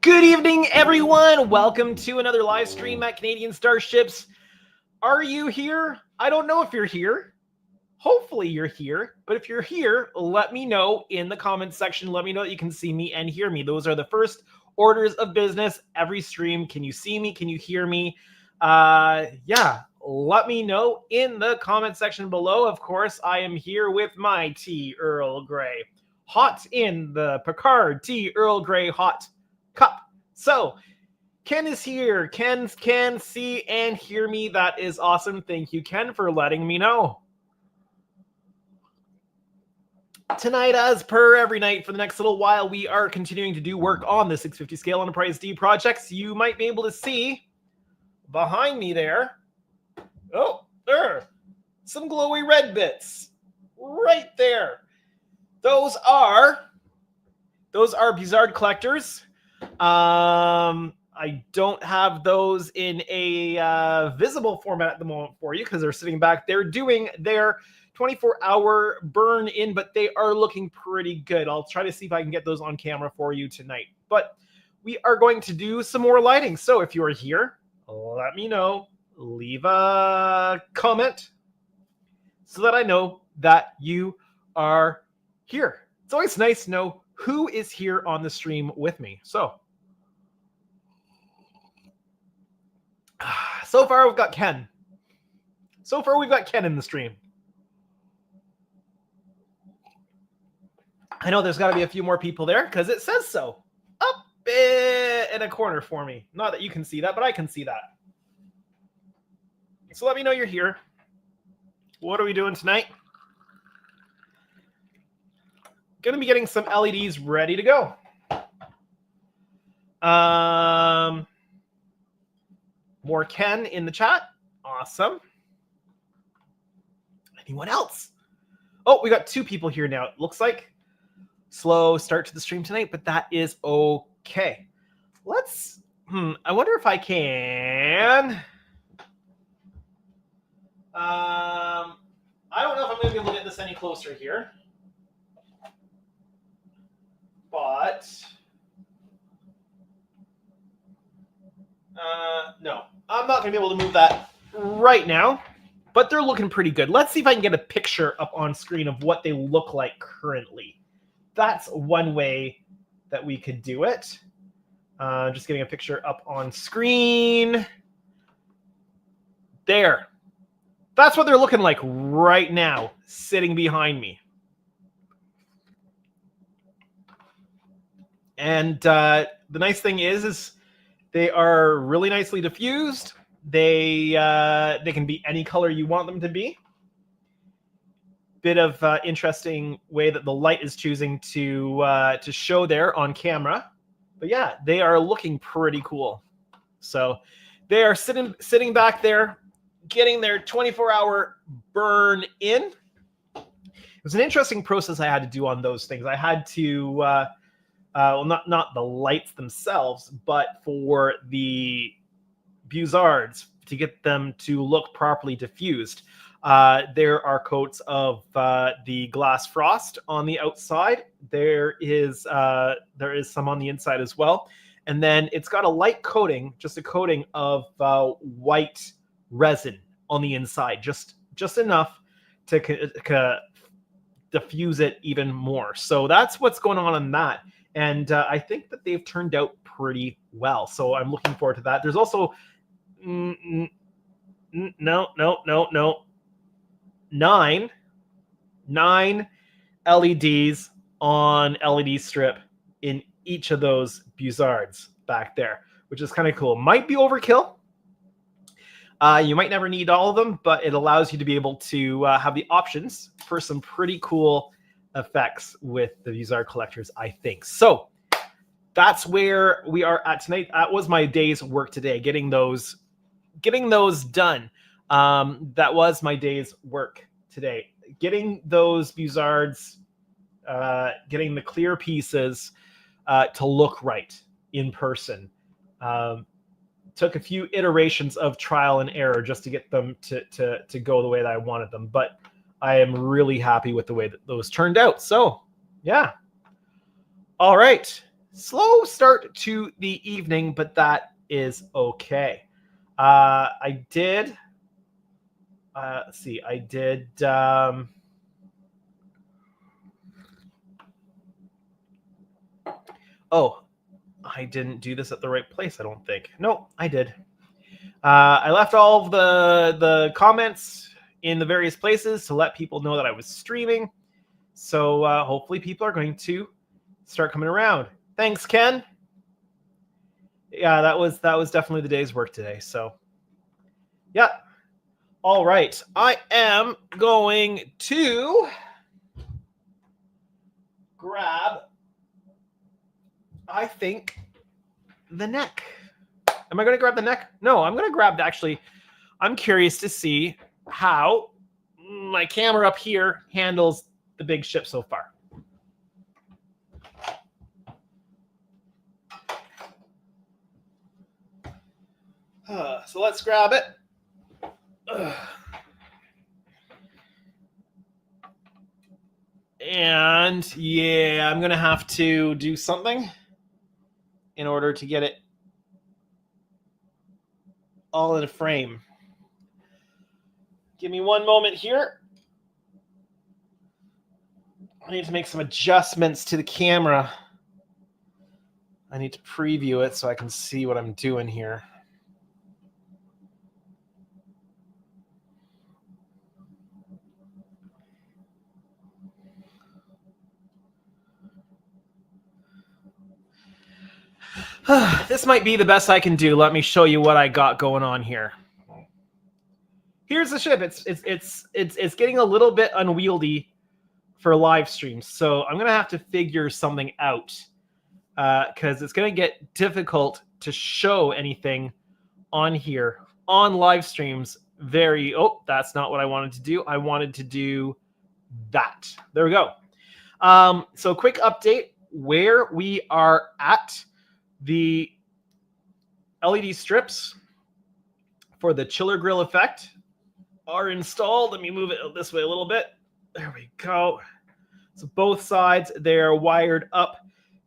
Good evening, everyone. Welcome to another live stream at Canadian Starships. Are you here? I don't know if you're here. Hopefully you're here. But if you're here, let me know in the comments section. Let me know that you can see me and hear me. Those are the first orders of business every stream. Can you see me? Can you hear me? Yeah, let me know in the comment section below. Of course, I am here with my tea Earl Grey. Hot in the Picard tea Earl Grey hot cup. So Ken is here. Ken can see and hear me. That is awesome. Thank you, Ken, for letting me know. Tonight, as per every night for the next little while, we are continuing to do work on the 650 scale Enterprise D projects. You might be able to see behind me there. Oh, there. Some glowy red bits. Right there. Those are Buzzard collectors. I don't have those in a visible format at the moment for you because they're sitting back there doing their 24-hour burn in, but they are looking pretty good. I'll try to see if I can get those on camera for you tonight. But we are going to do some more lighting. So if you are here, let me know. Leave a comment so that I know that you are here. It's always nice to know who is here on the stream with me. So far we've got Ken. So far we've got Ken in the stream. I know there's got to be a few more people there because it says so up in a corner for me. Not that you can see that, but I can see that. So let me know you're here. What are we doing tonight? Going to be getting some LEDs ready to go. More Ken in the chat. Awesome. Anyone else? Oh, we got 2 people here now. It looks like slow start to the stream tonight, but that is okay. Let's, I wonder if I can. I don't know if I'm going to be able to get this any closer here. But no, I'm not going to be able to move that right now, but they're looking pretty good. Let's see if I can get a picture up on screen of what they look like currently. That's one way that we could do it. Just getting a picture up on screen. There. That's what they're looking like right now, sitting behind me. And the nice thing is they are really nicely diffused. They can be any color you want them to be. Bit of interesting way that the light is choosing to show there on camera. But yeah, they are looking pretty cool. So they are sitting back there, getting their 24-hour burn in. It was an interesting process I had to do on those things. I had to, well, not the lights themselves, but for the Buzzards to get them to look properly diffused. There are coats of the glass frost on the outside. There is some on the inside as well. And then it's got a light coating, just a coating of white resin on the inside, just enough to diffuse it even more. So that's what's going on in that. And I think that they've turned out pretty well. So I'm looking forward to that. There's also no. 9 LEDs on LED strip in each of those Buzzards back there, which is kind of cool. Might be overkill. You might never need all of them, but it allows you to be able to have the options for some pretty cool effects with the Buzzard collectors, I think. So that's where we are at tonight. That was my day's work today, getting those done. That was my day's work today. Getting those Buzzards, getting the clear pieces to look right in person. Took a few iterations of trial and error just to get them to go the way that I wanted them. But I am really happy with the way that those turned out. So, yeah. All right. Slow start to the evening, but that is okay. I did. Let's see. I did. Oh, I didn't do this at the right place, I don't think. No, I did. I left all of the comments in the various places to let people know that I was streaming. So hopefully people are going to start coming around. Thanks, Ken. Yeah, that was definitely the day's work today. So yeah. All right. I am going to grab, I think, the neck. Am I going to grab the neck? No, I'm going to grab, actually, I'm curious to see how my camera up here handles the big ship so far. So let's grab it. And yeah, I'm going to have to do something in order to get it all in a frame. Give me one moment here. I need to make some adjustments to the camera. I need to preview it so I can see what I'm doing here. This might be the best I can do. Let me show you what I got going on here. Here's the ship. It's getting a little bit unwieldy for live streams, so I'm gonna have to figure something out because it's gonna get difficult to show anything on here on live streams. That's not what I wanted to do. I wanted to do that. There we go. So quick update where we are at. The LED strips for the chiller grill effect are installed. Let me move it this way a little bit. There we go. So both sides, they're wired up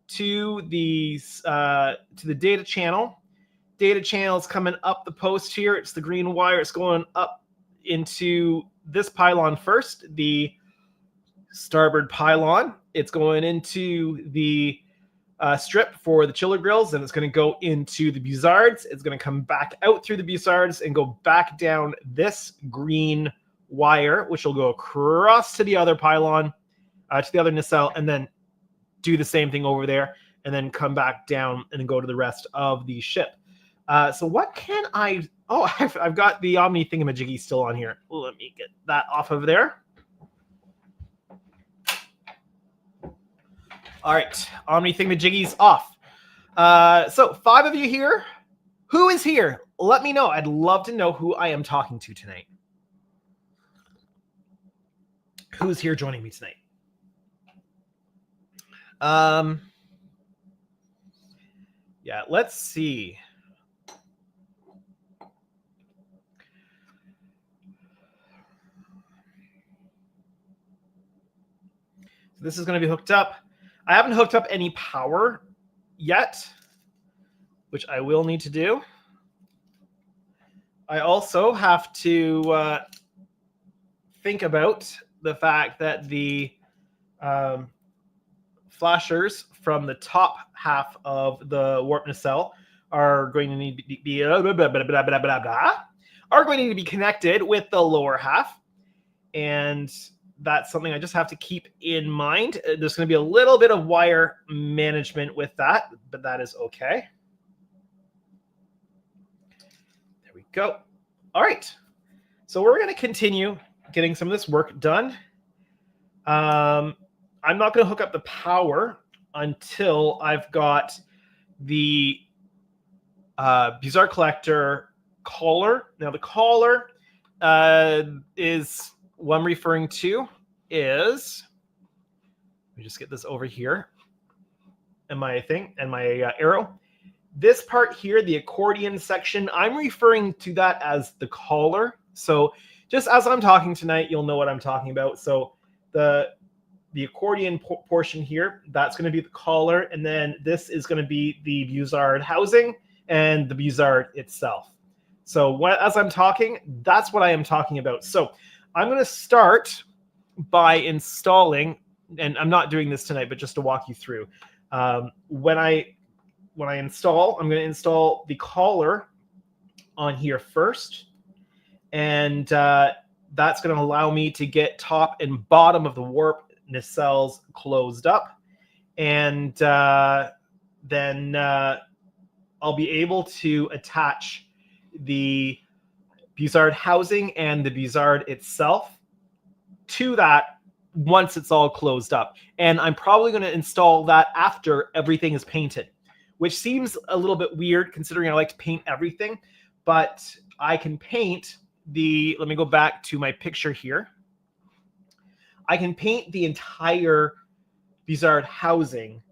to the data channel. Data channel is coming up the post here. It's the green wire. It's going up into this pylon first, the starboard pylon. It's going into the strip for the chiller grills, and it's going to go into the buzzards. It's going to come back out through the buzzards and go back down this green wire, which will go across to the other pylon, to the other nacelle, and then do the same thing over there, and then come back down and then go to the rest of the ship. So what can I... Oh, I've got the Omni thingamajiggy still on here. Let me get that off of there. All right, Omni thingamajiggy's off. So 5 of you here. Who is here? Let me know. I'd love to know who I am talking to tonight. Who's here joining me tonight? Yeah, let's see. So this is going to be hooked up. I haven't hooked up any power yet, which I will need to do. I also have to think about the fact that the flashers from the top half of the warp nacelle are going to need to be connected with the lower half, and that's something I just have to keep in mind. There's going to be a little bit of wire management with that, but that is okay. There we go. All right. So we're going to continue getting some of this work done. I'm not going to hook up the power until I've got the Buzzard collector collar. Now the collar is what I'm referring to is, let me just get this over here and my thing and my arrow. This part here, the accordion section, I'm referring to that as the collar. So just as I'm talking tonight, you'll know what I'm talking about. So the the accordion portion here, that's going to be the collar, and then this is going to be the Buzzard housing and the Buzzard itself. So as I'm talking, that's what I am talking about. So I'm going to start by installing, and I'm not doing this tonight, but just to walk you through. When I install, I'm going to install the collar on here first, and that's going to allow me to get top and bottom of the warp nacelles closed up, and then I'll be able to attach the Buzzard housing and the Buzzard itself to that once it's all closed up. And I'm probably going to install that after everything is painted, which seems a little bit weird considering I like to paint everything, but I can paint let me go back to my picture here. I can paint the entire Buzzard housing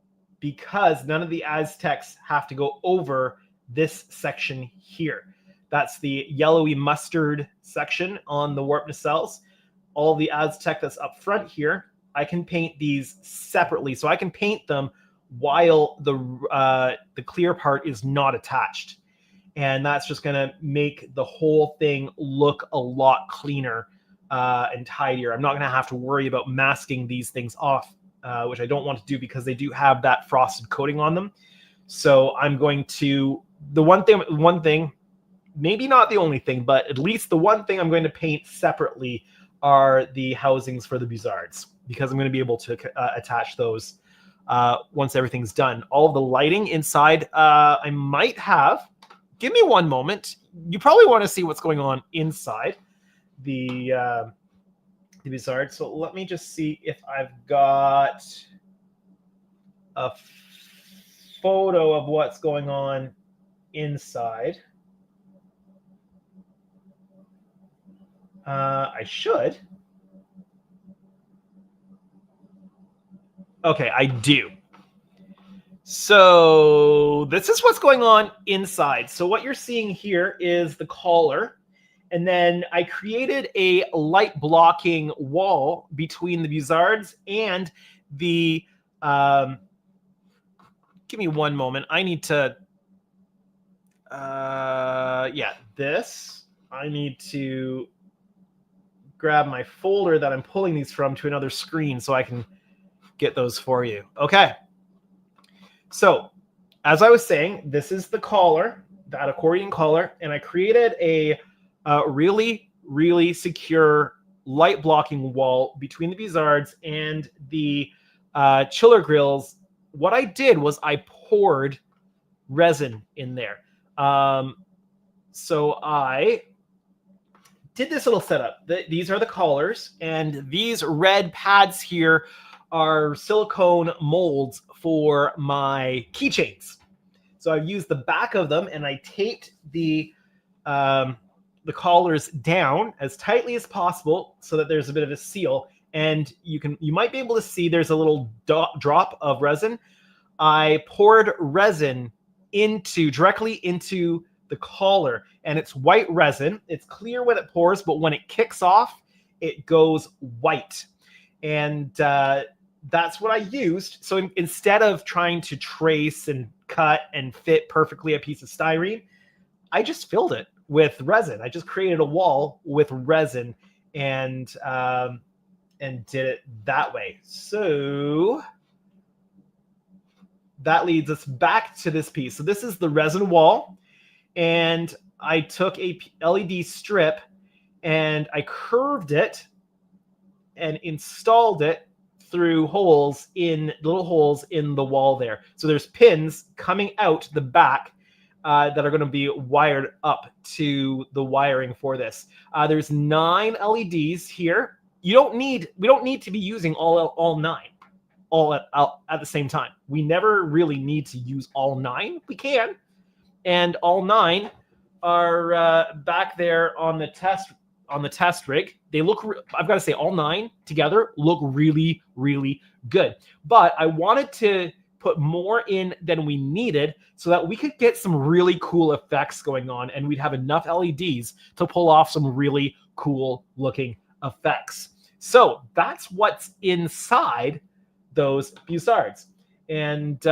because none of the Aztecs have to go over this section here. That's the yellowy mustard section on the warp nacelles. All the Aztec that's up front here, I can paint these separately. So I can paint them while the clear part is not attached. And that's just going to make the whole thing look a lot cleaner and tidier. I'm not going to have to worry about masking these things off, which I don't want to do because they do have that frosted coating on them. So I'm going to, the one thing, maybe not the only thing, but at least the one thing I'm going to paint separately are the housings for the Buzzards, because I'm going to be able to attach those once everything's done. All of the lighting inside, I might have. Give me one moment. You probably want to see what's going on inside the Buzzard. So let me just see if I've got a photo of what's going on inside. I should. Okay, I do. So this is what's going on inside. So what you're seeing here is the collar. And then I created a light blocking wall between the Buzzards and the... give me one moment. I need to... this. I need to grab my folder that I'm pulling these from to another screen so I can get those for you. Okay. So, as I was saying, this is the collar, that accordion collar, and I created a really, really secure light blocking wall between the Buzzards and the chiller grills. What I did was I poured resin in there. So I did this little setup. These are the collars, and these red pads here are silicone molds for my keychains. So I've used the back of them, and I taped the collars down as tightly as possible so that there's a bit of a seal. And you might be able to see there's a little drop of resin. I poured resin directly into the collar, and it's white resin. It's clear when it pours, but when it kicks off, it goes white. And that's what I used. So instead of trying to trace and cut and fit perfectly a piece of styrene, I just filled it with resin. I just created a wall with resin and did it that way. So that leads us back to this piece. So this is the resin wall, and I took a LED strip and I curved it and installed it through little holes in the wall there. So there's pins coming out the back that are going to be wired up to the wiring for this. There's 9 LEDs here. We don't need to be using all 9 at the same time. We never really need to use all 9. We can, and all 9 are back there on the test rig. They look, I've got to say, all 9 together look really, really good. But I wanted to put more in than we needed so that we could get some really cool effects going on, and we'd have enough LEDs to pull off some really cool looking effects. So that's what's inside those Bussards. And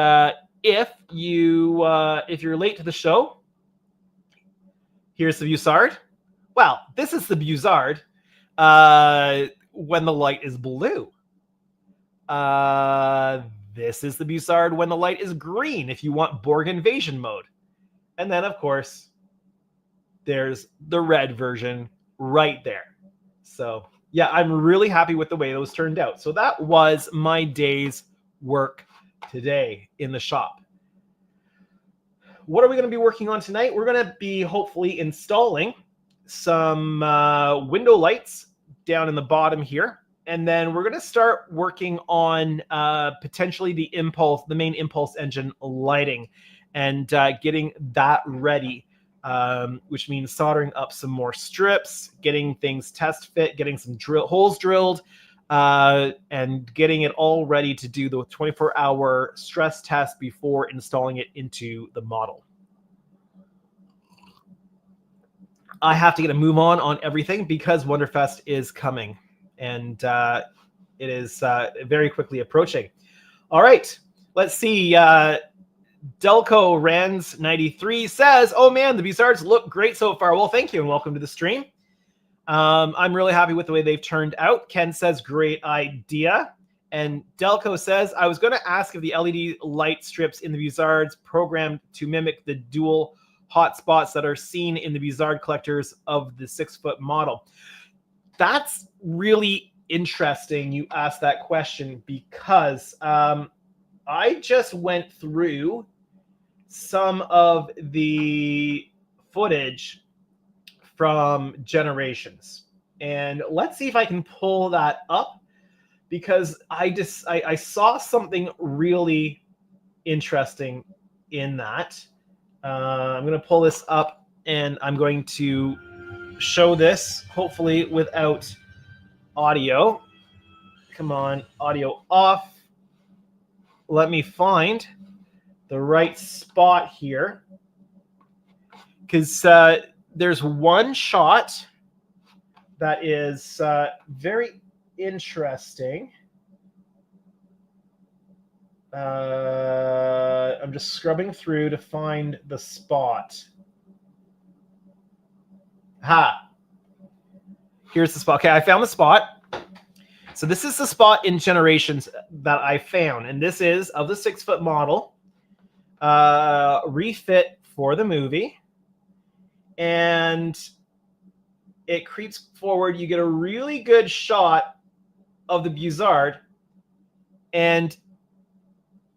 if you're late to the show, here's the Bussard. Well, this is the Bussard when the light is blue. This is the Bussard when the light is green if you want Borg invasion mode. And then, of course, there's the red version right there. So, yeah, I'm really happy with the way those turned out. So that was my day's work today in the shop. What are we going to be working on tonight? We're going to be hopefully installing some window lights down in the bottom here. And then we're going to start working on potentially the main impulse engine lighting and getting that ready, which means soldering up some more strips, getting things test fit, getting some holes drilled, and getting it all ready to do the 24-hour stress test before installing it into the model. I have to get a move on everything because Wonderfest is coming, and it is very quickly approaching. All right, let's see. Delco Rans 93 says, "Oh man, the Bussards look great so far." Well, thank you, and welcome to the stream. I'm really happy with the way they've turned out. Ken says, "Great idea." And Delco says, "I was going to ask if the LED light strips in the Bussards programmed to mimic the dual hotspots that are seen in the Bussard collectors of the 6-foot model." That's really interesting you asked that question because I just went through some of the footage from Generations. And let's see if I can pull that up because I saw something really interesting in that. I'm going to pull this up and I'm going to show this, hopefully without audio. Come on, audio off. Let me find the right spot here. Because there's one shot that is very interesting. I'm just scrubbing through to find the spot. Here's the spot. Okay, I found the spot. So this is the spot in Generations that I found. And this is of the 6-foot model. Refit for the movie. And it creeps forward. You get a really good shot of the Bussard. And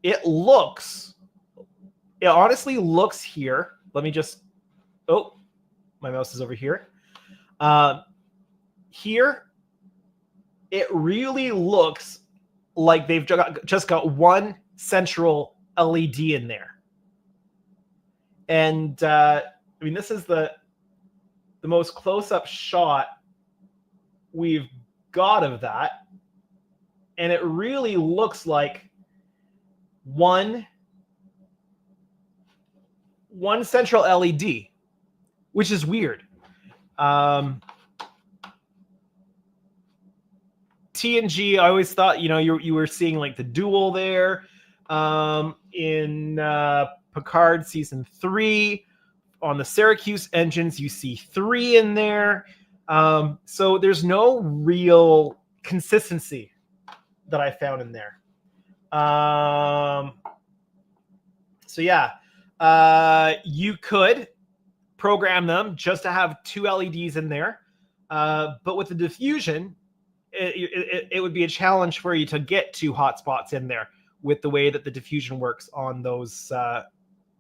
it honestly looks here. Let me just, my mouse is over here. Here, it really looks like they've just got one central LED in there. And I mean, this is the most close-up shot we've got of that. And it really looks like one central LED, which is weird. TNG, I always thought, you were seeing like the dual there. In Picard season 3, on the Syracuse engines, you see 3 in there. So there's no real consistency that I found in there. So yeah, you could program them just to have 2 LEDs in there. But with the diffusion, it would be a challenge for you to get 2 hotspots in there with the way that the diffusion works on those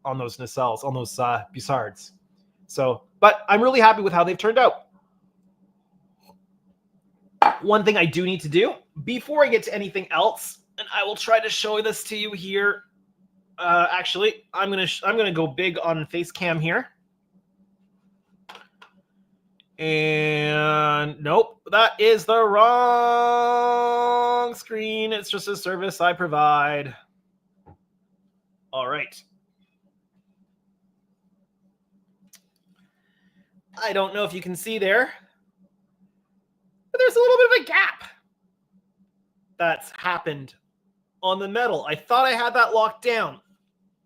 nacelles, on those Bussards. So, but I'm really happy with how they've turned out. One thing I do need to do before I get to anything else, and I will try to show this to you here. Actually, I'm gonna go big on face cam here. And nope, that is the wrong screen. It's just a service I provide. All right. I don't know if you can see there, but there's a little bit of a gap that's happened on the metal. I thought I had that locked down.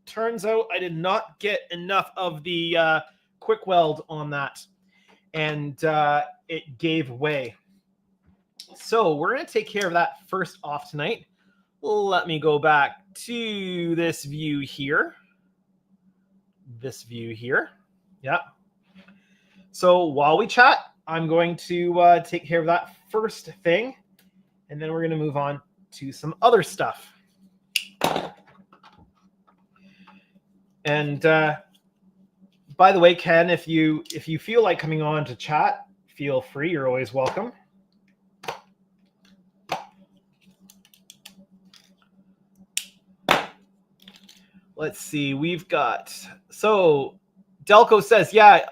Turns out I did not get enough of the quick weld on that, and it gave way. So we're going to take care of that first off tonight. Let me go back to this view here. Yeah. So while we chat, I'm going to take care of that first thing, and then we're going to move on to some other stuff. And by the way, Ken, if you feel like coming on to chat, feel free. You're always welcome. Let's see. We've got, so Delco says, yeah,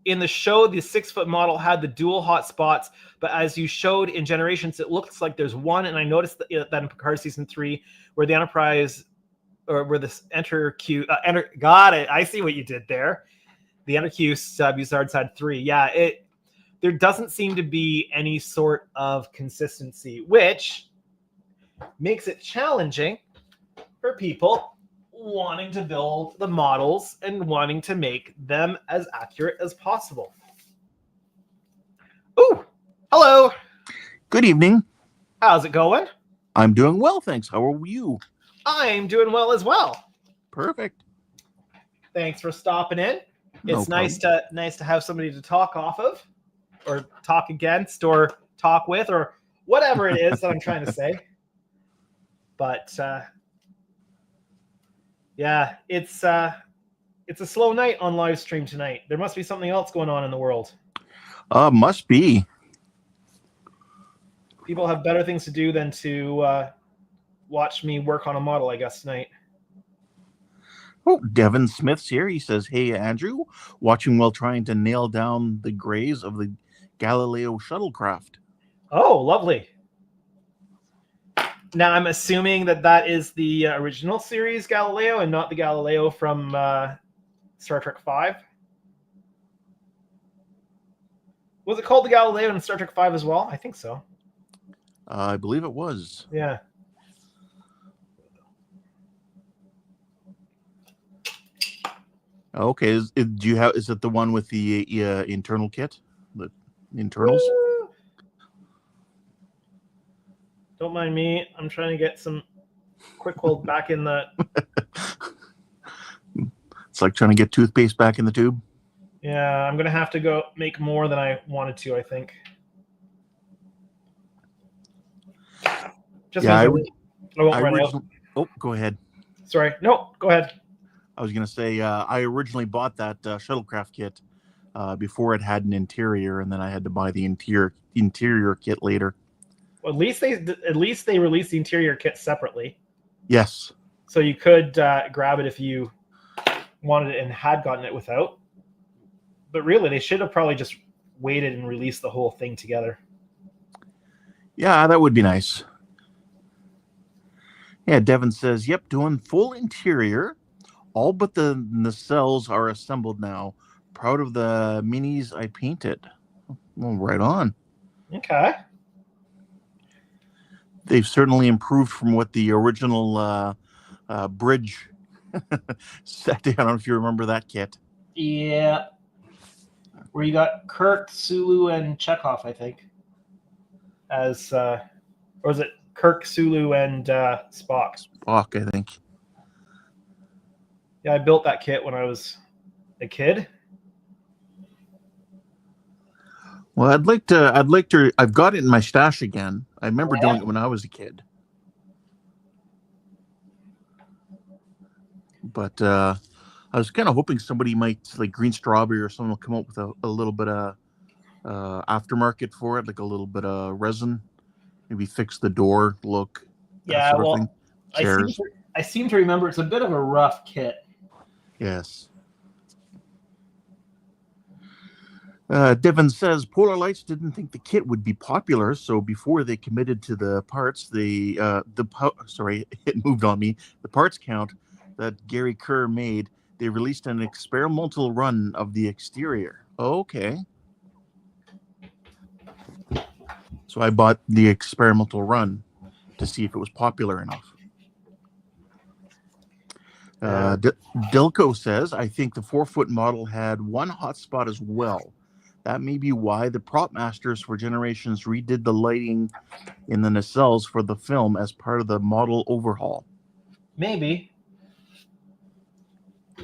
in the show, the 6-foot model had the dual hot spots, but as you showed in Generations, it looks like there's one. And I noticed that in Picard season 3, where the Enterprise, or where this got it. I see what you did there. The Enter Q Bussard had 3. Yeah, there doesn't seem to be any sort of consistency, which makes it challenging for people wanting to build the models and wanting to make them as accurate as possible. Ooh, hello. Good evening. How's it going? I'm doing well, thanks. How are you? I'm doing well as well. Perfect. Thanks for stopping in. No It's nice to have somebody to talk off of, or talk against, or talk with, or whatever it is that I'm trying to say. But yeah, it's a slow night on live stream tonight. There must be something else going on in the world. Must be. People have better things to do than to watch me work on a model, I guess, tonight. Oh, Devin Smith's here. He says, hey, Andrew, watching while trying to nail down the grays of the Galileo shuttlecraft. Oh, lovely. Now, I'm assuming that is the original series Galileo and not the Galileo from Star Trek V. Was it called the Galileo in Star Trek V as well? I think so. I believe it was. Yeah. Okay. Is it the one with the internal kit? The internals? Don't mind me. I'm trying to get some quick weld back in the... It's like trying to get toothpaste back in the tube. Yeah, I'm going to have to go make more than I wanted to, I think. Just yeah, I won't run out. Oh, go ahead. Sorry. No, go ahead. I was going to say, I originally bought that shuttlecraft kit before it had an interior, and then I had to buy the interior kit later. Well, at least they released the interior kit separately. Yes. So you could grab it if you wanted it and had gotten it without. But really, they should have probably just waited and released the whole thing together. Yeah, that would be nice. Yeah, Devin says, yep, doing full interior. All but the nacelles are assembled now. Proud of the minis I painted. Well, right on. Okay. They've certainly improved from what the original bridge set. I don't know if you remember that kit. Yeah. Where you got Kirk, Sulu, and Chekhov, I think. As or is it Kirk, Sulu, and Spock? Spock, I think. Yeah, I built that kit when I was a kid. Well, I'd like to. I've got it in my stash again. I remember doing it when I was a kid. But I was kind of hoping somebody might, like Green Strawberry or someone, will come up with a little bit of aftermarket for it, like a little bit of resin, maybe fix the door look. Yeah, sort of thing. Chairs. I seem to remember it's a bit of a rough kit. Yes. Devin says Polar Lights didn't think the kit would be popular, so before they committed to the parts, it moved on me. The parts count that Gary Kerr made, they released an experimental run of the exterior. Okay. So I bought the experimental run. to see if it was popular enough. Yeah. Dilko says, I think the 4-foot model had one hotspot as well. That may be why the prop masters for Generations redid the lighting in the nacelles for the film as part of the model overhaul. Maybe.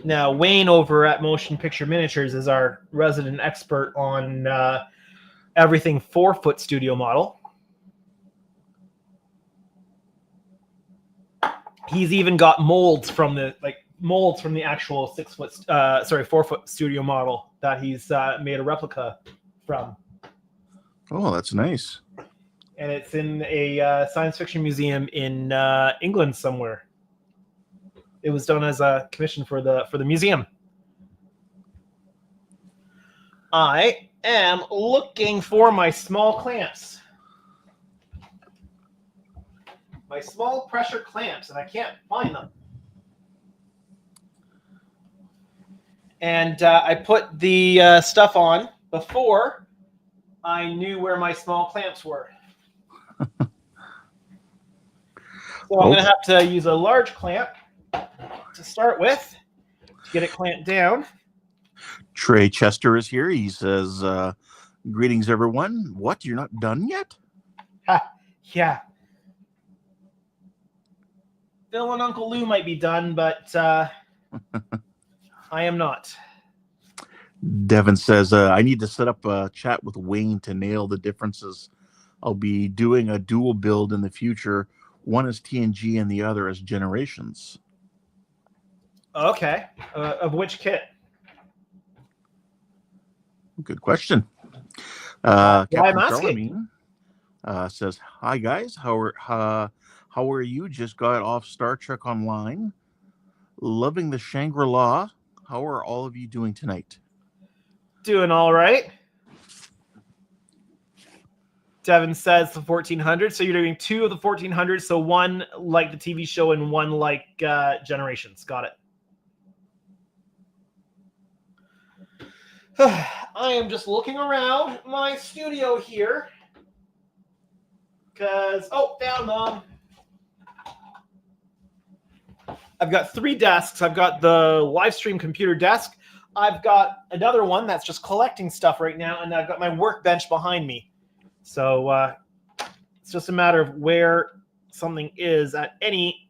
Now, Wayne over at Motion Picture Miniatures is our resident expert on everything 4-foot studio model. He's even got molds from the actual 4-foot studio model that he's made a replica from. Oh, that's nice. And it's in a science fiction museum in England somewhere. It was done as a commission for the museum. I am looking for my small clamps. My small pressure clamps, and I can't find them. And I put the stuff on before I knew where my small clamps were. So I'm going to have to use a large clamp to start with to get it clamped down. Trey Chester is here. He says, greetings, everyone. What? You're not done yet? Yeah. Phil and Uncle Lou might be done, but I am not. Devin says, I need to set up a chat with Wayne to nail the differences. I'll be doing a dual build in the future. One is TNG and the other is Generations. Okay. Of which kit? Good question. I'm Captain asking. Charlemagne says, hi, guys. How are you? Just got off Star Trek Online. Loving the Shangri-La. How are all of you doing tonight? Doing all right. Devin says the 1400. So you're doing 2 of the 1400. So one like the TV show and one like Generations. Got it. I am just looking around my studio here. Because, found them. I've got 3 desks. I've got the live stream computer desk. I've got another one that's just collecting stuff right now, and I've got my workbench behind me. So it's just a matter of where something is at any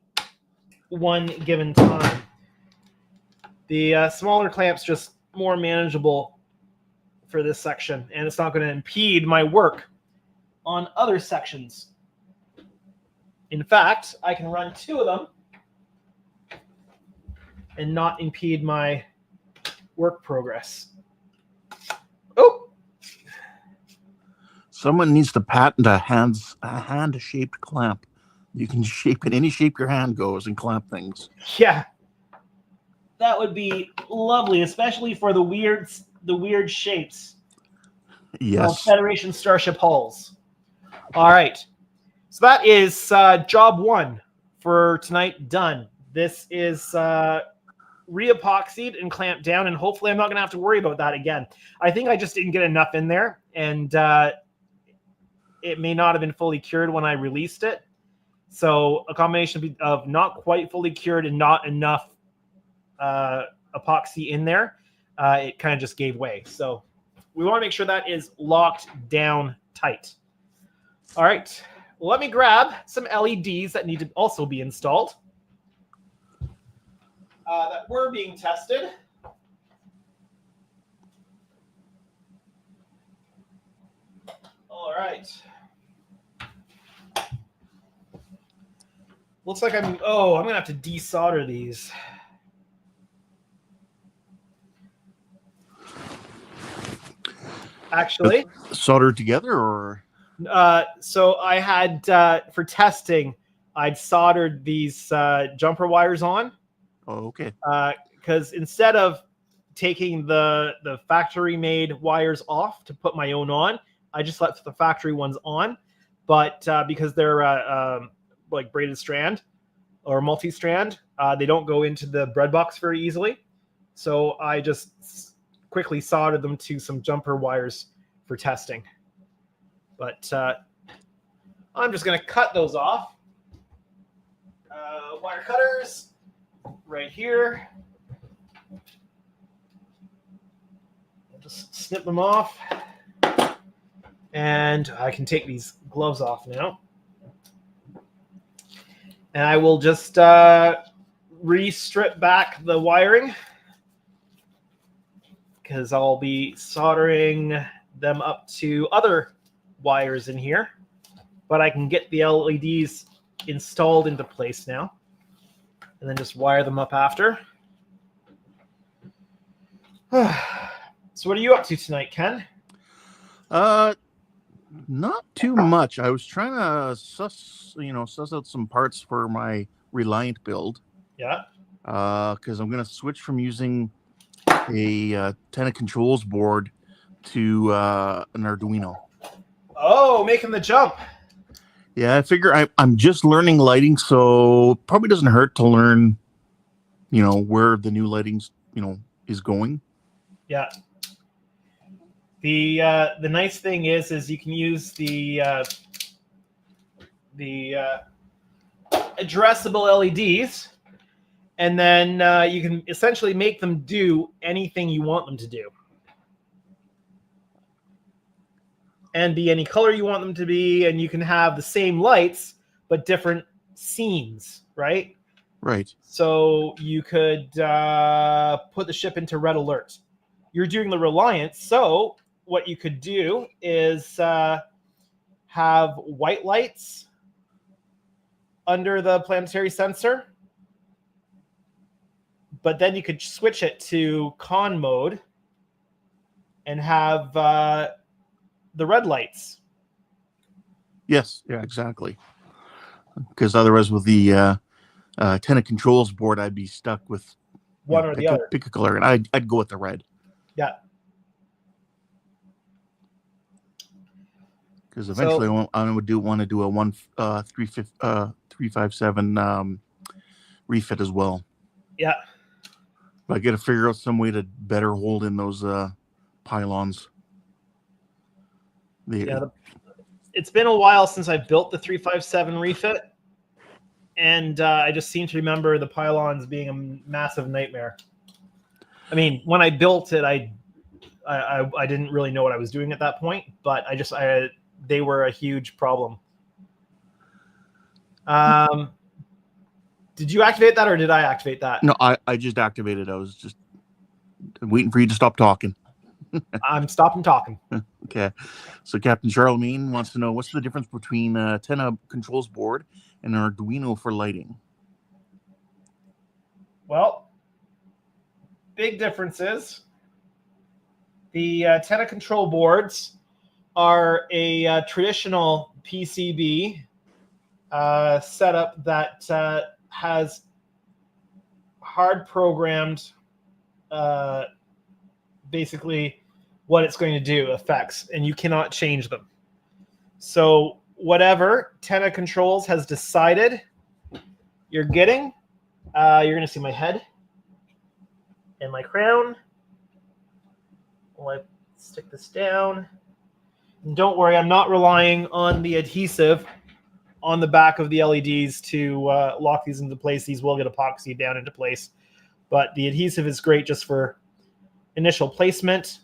one given time. The smaller clamp's just more manageable for this section, and it's not going to impede my work on other sections. In fact, I can run 2 of them and not impede my work progress. Oh! Someone needs to patent a hand-shaped clamp. You can shape it any shape your hand goes and clamp things. Yeah. That would be lovely, especially for the weird shapes. Yes. Federation Starship hulls. All right. So that is job 1 for tonight done. This is re-epoxied and clamped down, and hopefully I'm not going to have to worry about that again. I think I just didn't get enough in there, and it may not have been fully cured when I released it. So a combination of not quite fully cured and not enough epoxy in there, it kind of just gave way. So we want to make sure that is locked down tight. All right, let me grab some LEDs that need to also be installed that were being tested. All right. Looks like I'm going to have to desolder these. Actually. Soldered together or? So I had, for testing, I'd soldered these jumper wires on. Oh, okay. Because instead of taking the factory-made wires off to put my own on, I just left the factory ones on. But because they're like braided strand or multi-strand, they don't go into the bread box very easily. So I just quickly soldered them to some jumper wires for testing. But I'm just going to cut those off wire cutters right here. I'll just snip them off. And I can take these gloves off now. And I will just re-strip back the wiring because I'll be soldering them up to other wires in here. But I can get the LEDs installed into place now and then just wire them up after. So what are you up to tonight, Ken? Not too much. I was trying to suss out some parts for my Reliant build. Yeah. Because I'm gonna switch from using a Tenna controls board to an Arduino. Oh, making the jump. Yeah, I figure I'm just learning lighting, so probably doesn't hurt to learn, where the new lighting's, is going. Yeah. The nice thing is you can use the addressable LEDs, and then you can essentially make them do anything you want them to do, and be any color you want them to be, and you can have the same lights but different scenes, right? Right. So you could put the ship into red alert. You're doing the Reliance, so what you could do is have white lights under the planetary sensor, but then you could switch it to con mode and have the red lights. Yes, yeah, exactly. Because otherwise with the Tenna controls board, I'd be stuck with one or the other. Pick a color, and I'd go with the red. Yeah. Because eventually I would want to do a 357 refit as well. Yeah. But I got to figure out some way to better hold in those pylons. It's been a while since I built the 357 refit, and I just seem to remember the pylons being a massive nightmare. I mean, when I built it, I didn't really know what I was doing at that point, but they were a huge problem. Did you activate that, or did I activate that? No, I just activated. I was just waiting for you to stop talking. I'm stopping talking. Okay. So Captain Charlemagne wants to know, what's the difference between a Tenna controls board and an Arduino for lighting? Well, big differences. The Tenna control boards are a traditional PCB setup that has hard programmed basically what it's going to do effects, and you cannot change them. So whatever Tenna controls has decided you're getting, you're going to see my head and my crown. I'll stick this down. And don't worry, I'm not relying on the adhesive on the back of the LEDs to lock these into place. These will get epoxied down into place, but the adhesive is great just for initial placement.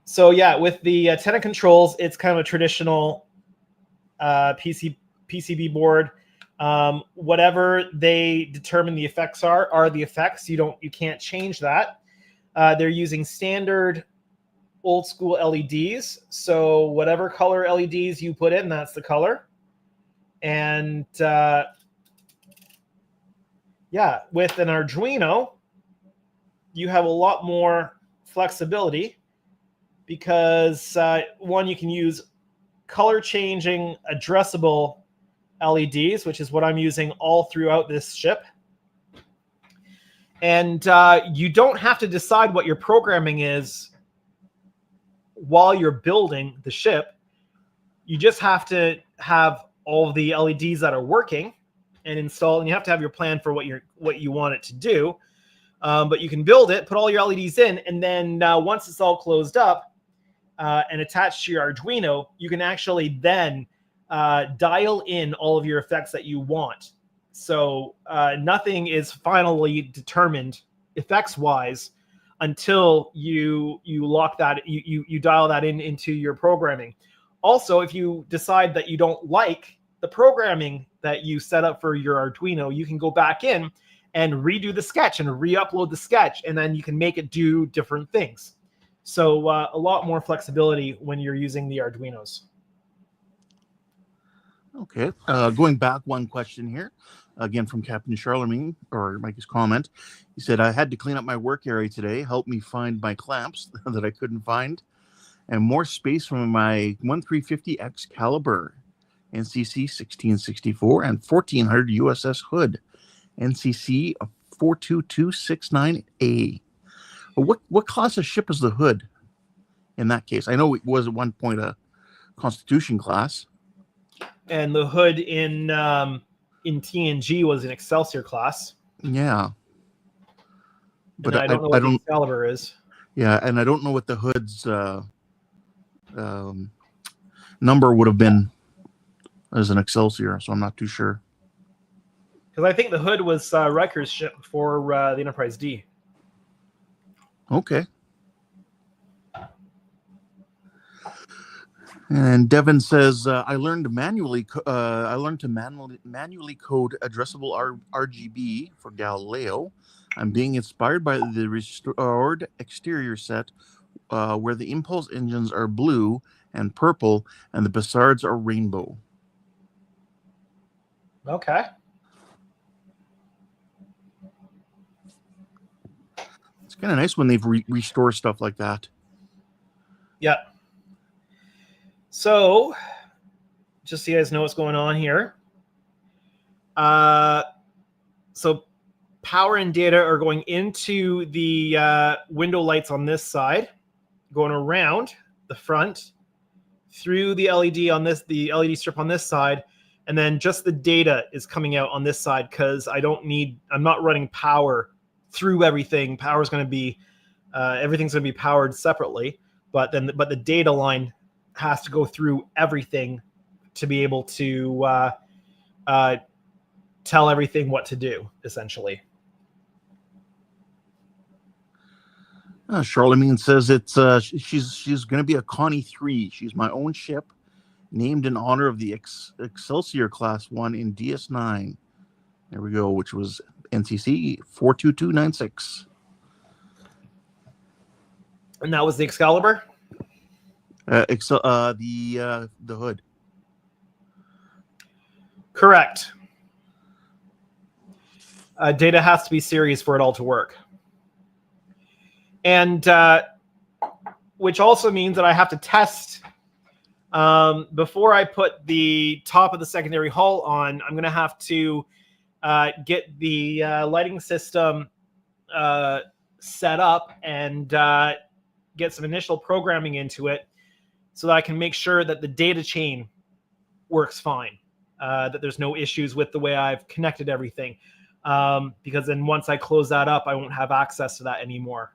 So yeah, with the Tenna controls, it's kind of a traditional PCB board. Whatever they determine the effects are the effects. You can't change that. They're using standard old school LEDs. So whatever color LEDs you put in, that's the color. And yeah, with an Arduino, you have a lot more flexibility because one, you can use color changing addressable LEDs, which is what I'm using all throughout this ship. And you don't have to decide what your programming is while you're building the ship. You just have to have all of the LEDs that are working and install, and you have to have your plan for what you want it to do. But you can build it, put all your LEDs in, and then once it's all closed up and attached to your Arduino, you can actually then dial in all of your effects that you want. So nothing is finally determined effects wise until you lock that, you dial that into your programming. Also, if you decide that you don't like the programming that you set up for your Arduino, you can go back in and redo the sketch and re-upload the sketch, and then you can make it do different things. So a lot more flexibility when you're using the Arduinos. Okay. Going back one question here, again from Captain Charlemagne, or Mike's comment. He said, I had to clean up my work area today. Help me find my clamps that I couldn't find, and more space from my 1350X caliber, NCC 1664 and 1400 USS hood, NCC 42269A. What class of ship is the hood in that case? I know it was at one point a Constitution class. And the hood in TNG was an Excelsior class. Yeah. But I don't know what the Excalibur is. Yeah, and I don't know what the hood's number would have been as an Excelsior, so I'm not too sure. Because I think the hood was Riker's ship for the Enterprise D. Okay. And Devin says, I learned to manually code addressable RGB for Galileo. I'm being inspired by the restored exterior set where the impulse engines are blue and purple and the Bassards are rainbow. Okay. It's kind of nice when they've restore stuff like that. Yeah. So, just so you guys know what's going on here. So, power and data are going into the window lights on this side, going around the front, through the LED on this, the LED strip on this side, and then just the data is coming out on this side because I'm not running power through everything. Power is going to be, everything's going to be powered separately, but the data line has to go through everything to be able to tell everything what to do, essentially. Charlemagne says it's she's going to be a Connie 3. She's my own ship, named in honor of the Excelsior Class 1 in DS9. There we go, which was NCC 42296. And that was the Excalibur? The hood. Correct. Data has to be series for it all to work. And which also means that I have to test before I put the top of the secondary hull on. I'm going to have to get the lighting system set up and get some initial programming into it so that I can make sure that the data chain works fine, that there's no issues with the way I've connected everything. Because then once I close that up, I won't have access to that anymore.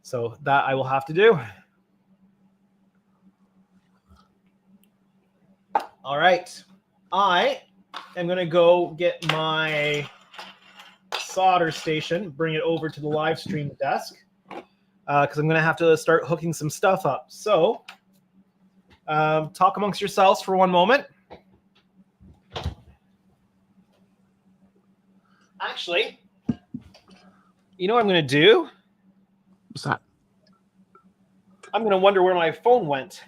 So that I will have to do. All right. I am going to go get my solder station, bring it over to the live stream desk, because I'm going to have to start hooking some stuff up. So talk amongst yourselves for one moment. Actually, you know what I'm going to do? What's that? I'm going to wonder where my phone went.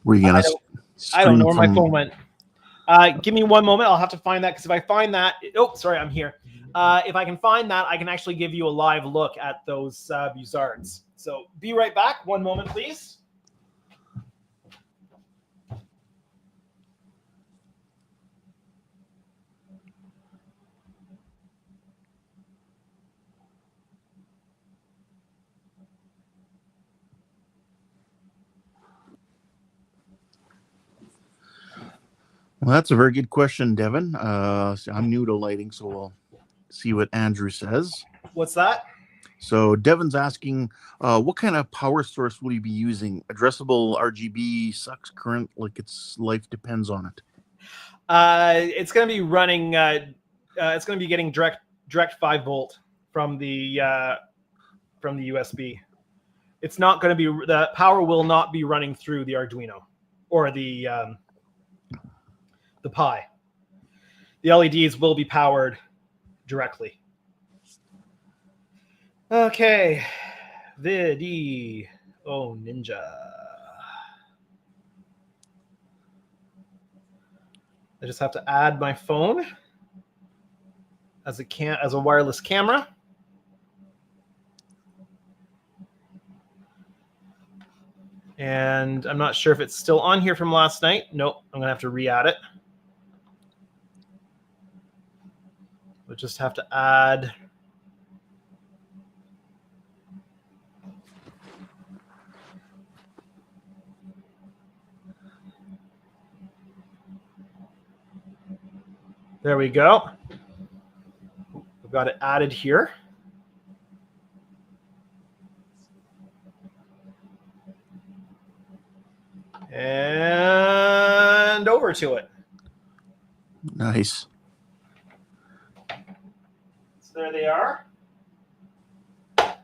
Were you gonna I don't know where my phone went. Give me one moment. I'll have to find that, because if I find that... Oh, sorry, I'm here. If I can find that, I can actually give you a live look at those Buzzards. So be right back. One moment, please. Well, that's a very good question, Devin. I'm new to lighting, so we'll see what Andrew says. What's that? So Devin's asking, what kind of power source will you be using? Addressable RGB sucks current, like its life depends on it. It's going to be running. It's going to be getting direct 5-volt from the USB. It's not going to be, the power will not be running through the Arduino or the Pi. The LEDs will be powered directly. Okay, Video Ninja. I just have to add my phone as a wireless camera. And I'm not sure if it's still on here from last night. Nope, I'm gonna have to re-add it. We'll just have to add. There we go. We've got it added here. And over to it. Nice. So there they are. That's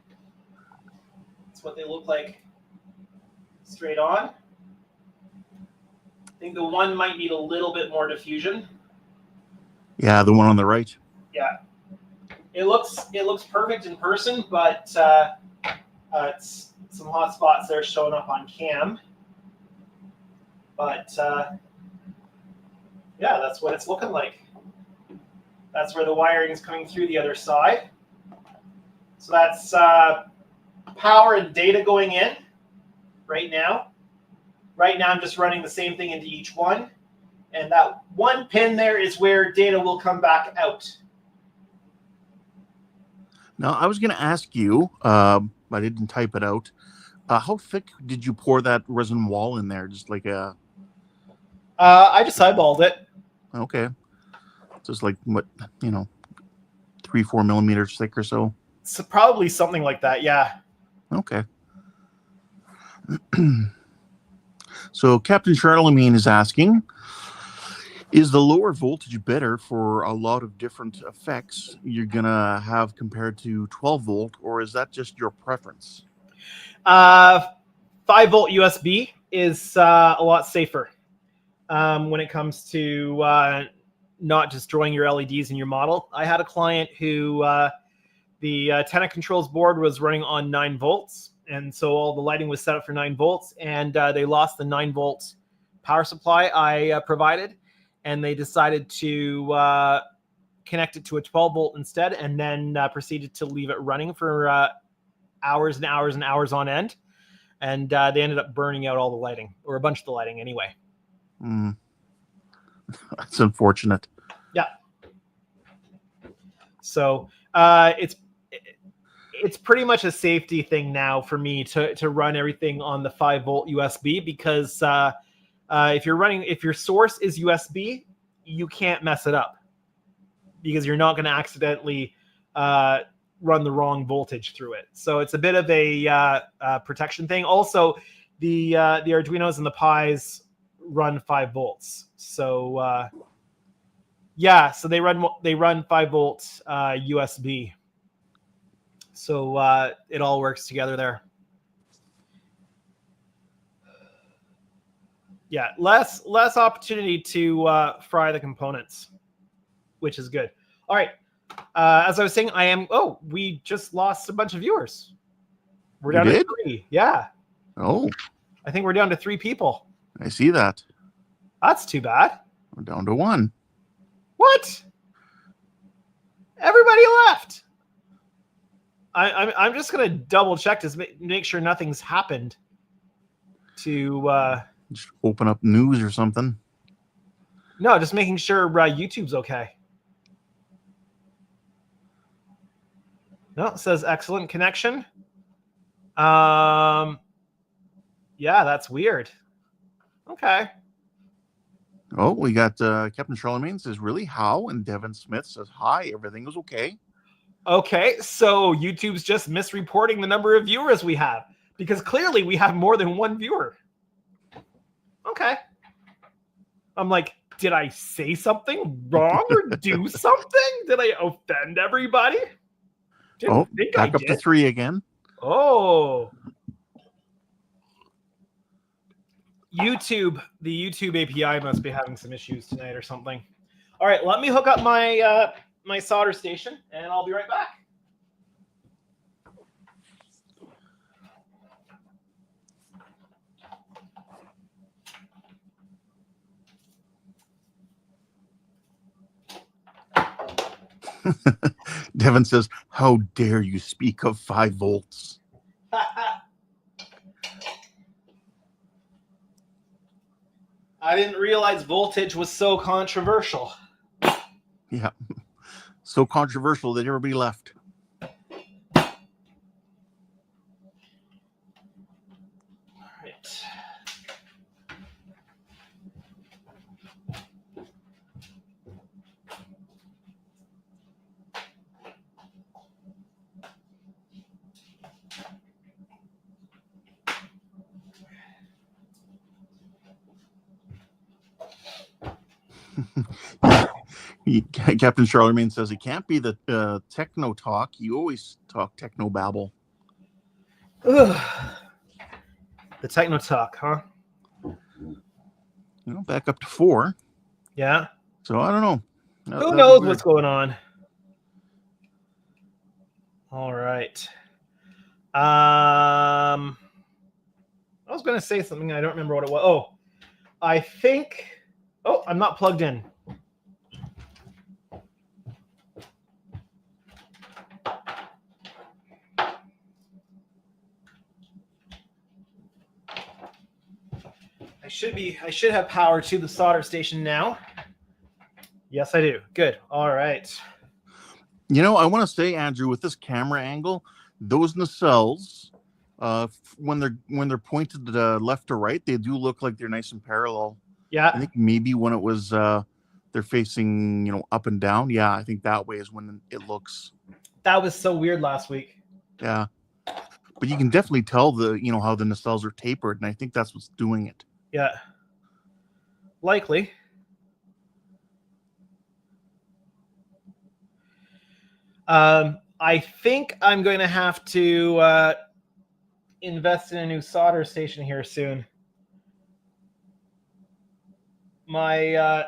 what they look like straight on. I think the one might need a little bit more diffusion. Yeah, the one on the right. Yeah, it looks perfect in person, but it's some hot spots there showing up on cam. But yeah, that's what it's looking like. That's where the wiring is coming through the other side. So that's power and data going in right now. Right now I'm just running the same thing into each one. And that one pin there is where data will come back out. Now, I was going to ask you, I didn't type it out. How thick did you pour that resin wall in there? Just like a... I just eyeballed it. Okay. Just like, what, 3-4 millimeters thick or so? So probably something like that, yeah. Okay. So Captain Charlemagne is asking, is the lower voltage better for a lot of different effects you're going to have compared to 12 volt, or is that just your preference? 5-volt USB is a lot safer when it comes to not destroying your LEDs in your model. I had a client who the Tenant Controls board was running on 9 volts, and so all the lighting was set up for 9 volts, and they lost the 9-volt power supply I provided, and they decided to connect it to a 12-volt instead, and then proceeded to leave it running for hours and hours and hours on end, and they ended up burning out all the lighting, or a bunch of the lighting anyway. That's unfortunate. Yeah. So it's pretty much a safety thing now for me to run everything on the 5-volt USB, because if your source is USB, you can't mess it up, because you're not going to accidentally run the wrong voltage through it. So it's a bit of a protection thing. Also, the Arduinos and the Pis run 5 volts. So yeah, so they run 5-volt USB. So it all works together there. Yeah, less opportunity to fry the components, which is good. All right. As I was saying, we just lost a bunch of viewers. We're down to 3. Yeah. Oh. I think we're down to 3 people. I see that. That's too bad. We're down to 1. What? Everybody left. I'm just gonna double check to make sure nothing's happened. To just open up news or something. No, just making sure YouTube's okay. No, it says excellent connection. Yeah, that's weird. Okay. Oh, we got Captain Charlemagne says, really? How? And Devin Smith says, hi, everything was okay. Okay, so YouTube's just misreporting the number of viewers we have because clearly we have more than one viewer. Okay. I'm like, did I say something wrong or do something? Did I offend everybody? Didn't think I back up did. to 3 again. Oh. YouTube, the YouTube API must be having some issues tonight or something. All right, let me hook up my my solder station and I'll be right back. Devin says, "How dare you speak of 5 volts?" I didn't realize voltage was so controversial. Yeah, so controversial that everybody left. All right. Captain Charlemagne says it can't be the techno talk. You always talk techno babble. The techno talk, huh? Back up to 4. Yeah. So I don't know. Who knows what's going on? All right. I was going to say something. I don't remember what it was. Oh, I think. Oh, I'm not plugged in. I should have power to the solder station now. Yes, I do. Good. All right. I want to say, Andrew, with this camera angle, those nacelles, when they're pointed left to right, they do look like they're nice and parallel. Yeah. I think maybe when it was they're facing up and down. Yeah, I think that way is when it looks. That was so weird last week. Yeah, but you can definitely tell how the nacelles are tapered, and I think that's what's doing it. Yeah. Likely. I think I'm going to have to invest in a new solder station here soon. My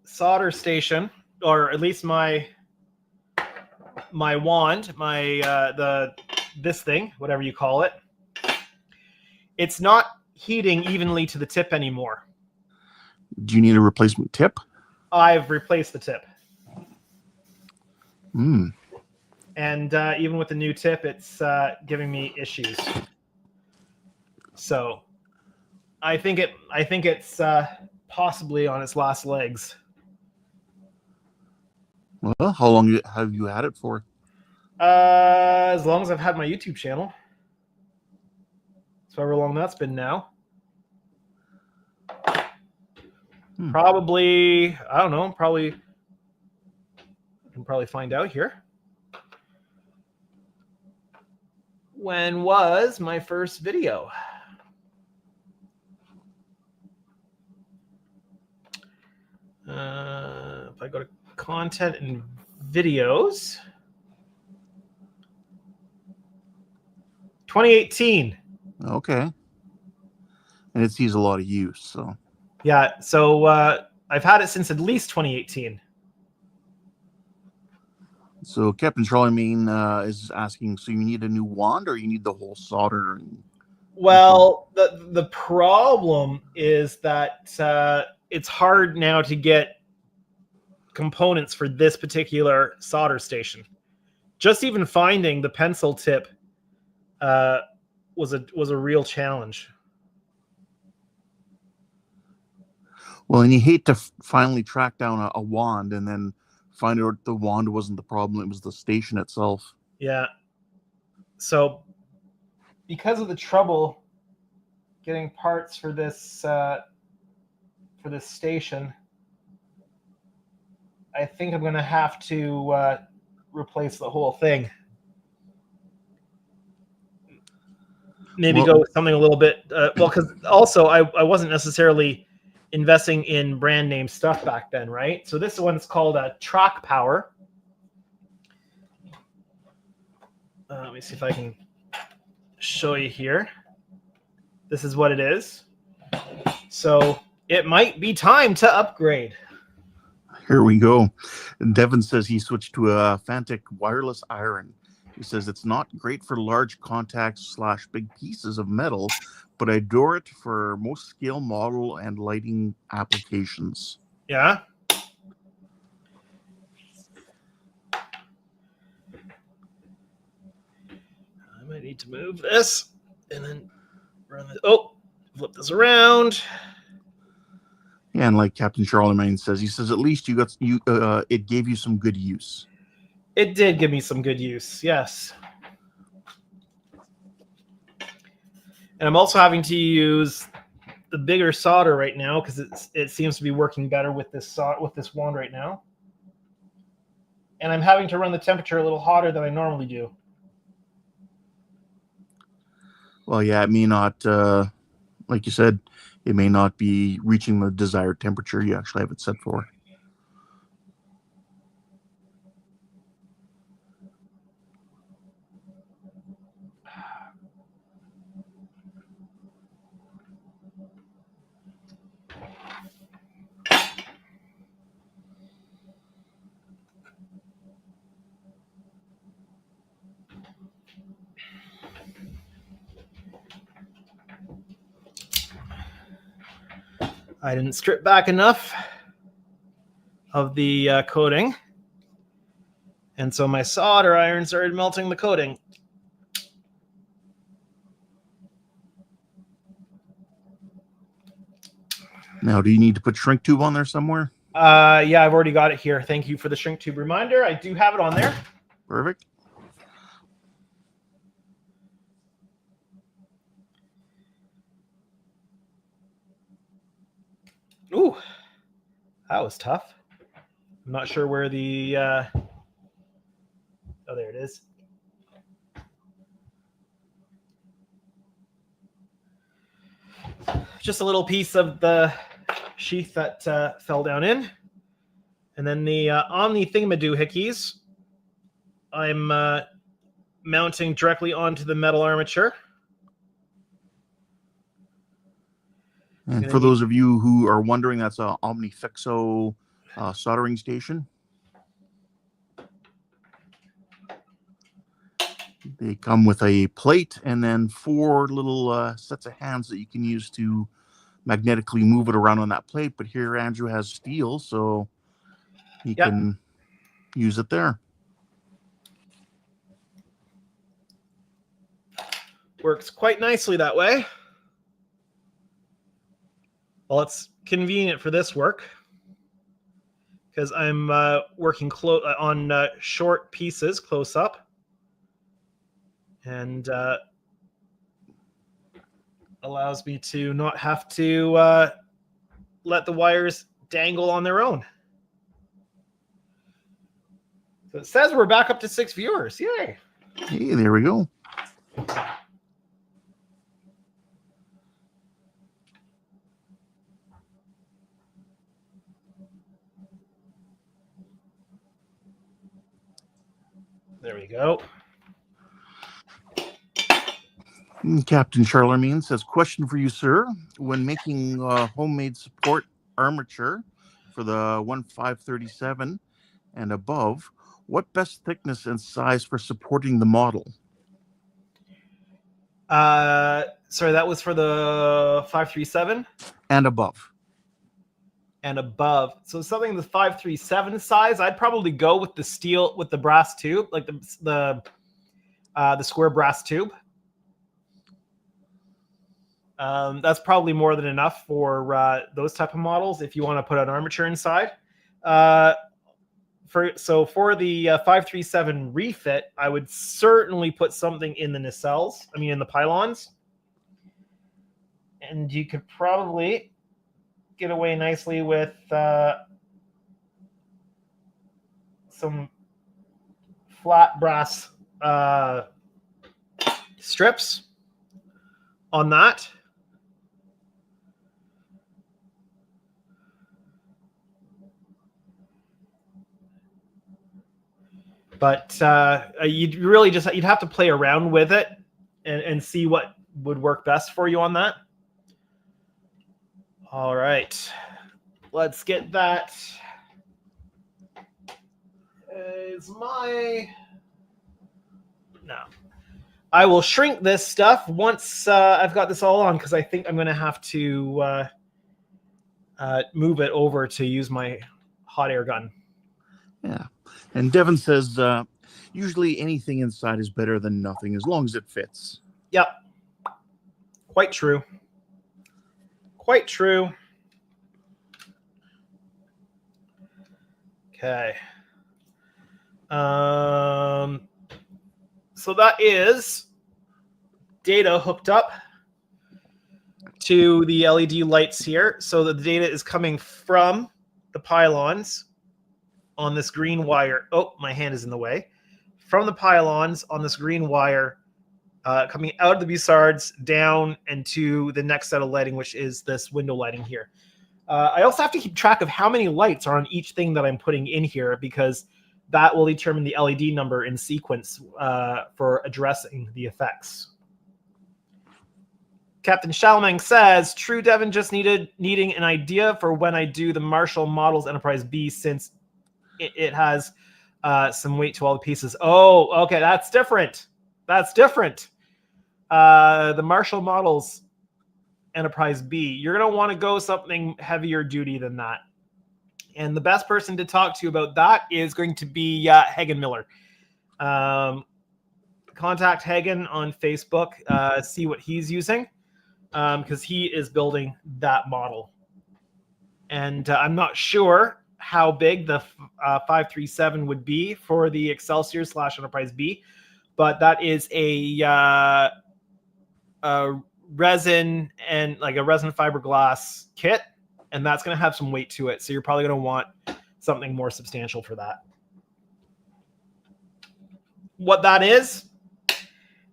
solder station, or at least my wand, this thing, whatever you call it, it's not heating evenly to the tip anymore. Do you need a replacement tip? I've replaced the tip. Hmm. And even with the new tip, it's giving me issues. So I think it's possibly on its last legs. Well, how long have you had it for? As long as I've had my YouTube channel. So however long that's been now. Probably, I don't know, I can probably find out here. When was my first video? If I go to content and videos, 2018. Okay. And it sees a lot of use, so. Yeah, so I've had it since at least 2018. So Captain Charlemagne is asking, so you need a new wand or you need the whole solder? Well, the problem is that it's hard now to get components for this particular solder station. Just even finding the pencil tip was a real challenge. Well, and you hate to finally track down a wand and then find out the wand wasn't the problem; it was the station itself. Yeah. So, because of the trouble getting parts for this station, I think I'm going to have to replace the whole thing. Maybe Well- go with something a little bit because also I wasn't necessarily investing in brand name stuff back then, right? So this one's called a Track Power. Let me see if I can show you here. This is what it is. So it might be time to upgrade. Here we go. Devin says he switched to a Fantic wireless iron. He says it's not great for large contacts / big pieces of metal, but I adore it for most scale model and lighting applications. Yeah. I might need to move this and then run this. Oh, flip this around. Yeah, and like Captain Charlemagne says, he says at least it gave you some good use. It did give me some good use, yes. And I'm also having to use the bigger solder right now because it seems to be working better with this wand right now. And I'm having to run the temperature a little hotter than I normally do. Well, yeah, it may not, like you said, it may not be reaching the desired temperature you actually have it set for. I didn't strip back enough of the coating. And so my solder iron started melting the coating. Now, do you need to put shrink tube on there somewhere? Yeah, I've already got it here. Thank you for the shrink tube reminder. I do have it on there. Perfect. Ooh, that was tough. I'm not sure where the... Oh, there it is. Just a little piece of the sheath that fell down in. And then the Omni thingamadoohickeys, I'm mounting directly onto the metal armature. And for those of you who are wondering, that's a OmniFixo soldering station. They come with a plate and then 4 little sets of hands that you can use to magnetically move it around on that plate. But here Andrew has steel, so he can use it there. Works quite nicely that way. Well, it's convenient for this work because I'm working on short pieces close up. And allows me to not have to let the wires dangle on their own. So it says we're back up to 6 viewers. Yay. Hey, there we go. There we go. Captain Charlemagne says, question for you, sir. When making homemade support armature for the 1537 and above, what best thickness and size for supporting the model? Sorry, that was for the 537? And above. And above. So something the 537 size, I'd probably go with the steel, with the brass tube, like the square brass tube. That's probably more than enough for those type of models if you want to put an armature inside. For the 537 refit, I would certainly put something in the nacelles. I mean, in the pylons, and you could probably get away nicely with some flat brass strips on that. But you'd have to play around with it and see what would work best for you on that. All right, let's get that. No. I will shrink this stuff once I've got this all on, because I think I'm going to have to move it over to use my hot air gun. Yeah. And Devin says, usually anything inside is better than nothing as long as it fits. Yep. Quite true. Quite true. Okay. So that is data hooked up to the LED lights here. So the data is coming from the pylons on this green wire. Oh, my hand is in the way. From the pylons on this green wire, coming out of the bussards down and to the next set of lighting, which is this window lighting here. I also have to keep track of how many lights are on each thing that I'm putting in here, because that will determine the LED number in sequence for addressing the effects. Captain Shalmang says, true, Devin, just needing an idea for when I do the Marshall Models Enterprise B, since it has some weight to all the pieces. Oh, okay, that's different. That's different. The Marshall Models Enterprise B, you're going to want to go something heavier duty than that. And the best person to talk to about that is going to be Hagen Miller. Contact Hagen on Facebook, see what he's using, because he is building that model. And I'm not sure how big the 537 would be for the Excelsior / Enterprise B, but that is a resin and like a resin fiberglass kit, and that's going to have some weight to it. So you're probably going to want something more substantial for that. What that is,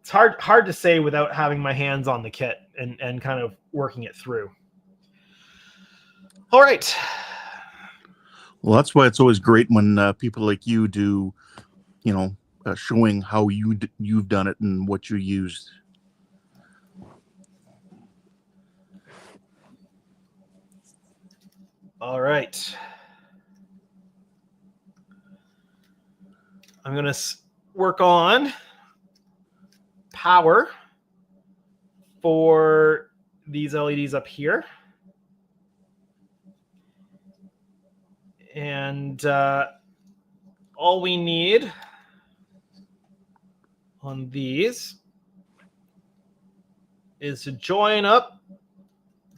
it's hard to say without having my hands on the kit and kind of working it through. All right. Well, that's why it's always great when people like you do, showing how you've done it and what you used. All right. I'm going to work on power for these LEDs up here. And all we need on these is to join up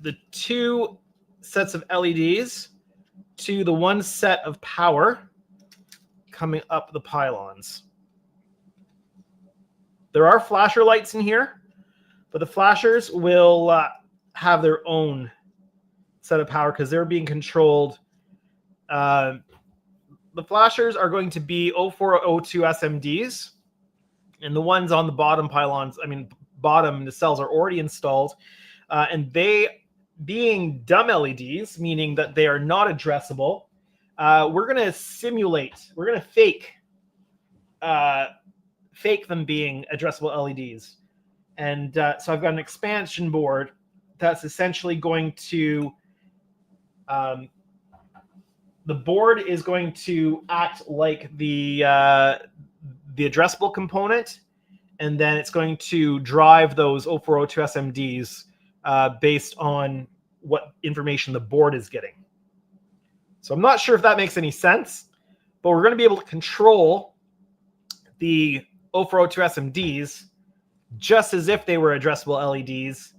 the two sets of LEDs to the one set of power coming up the pylons. There are flasher lights in here, but the flashers will have their own set of power because they're being controlled. The flashers are going to be 0402 SMDs, and the ones on the bottom pylons, bottom, the cells are already installed, and they, being dumb LEDs, meaning that they are not addressable, we're going to simulate, we're going to fake them being addressable LEDs. And so I've got an expansion board that's essentially going to, the board is going to act like the addressable component, and then it's going to drive those 0402 SMDs based on what information the board is getting. So I'm not sure if that makes any sense, but we're going to be able to control the 0402 SMDs just as if they were addressable LEDs,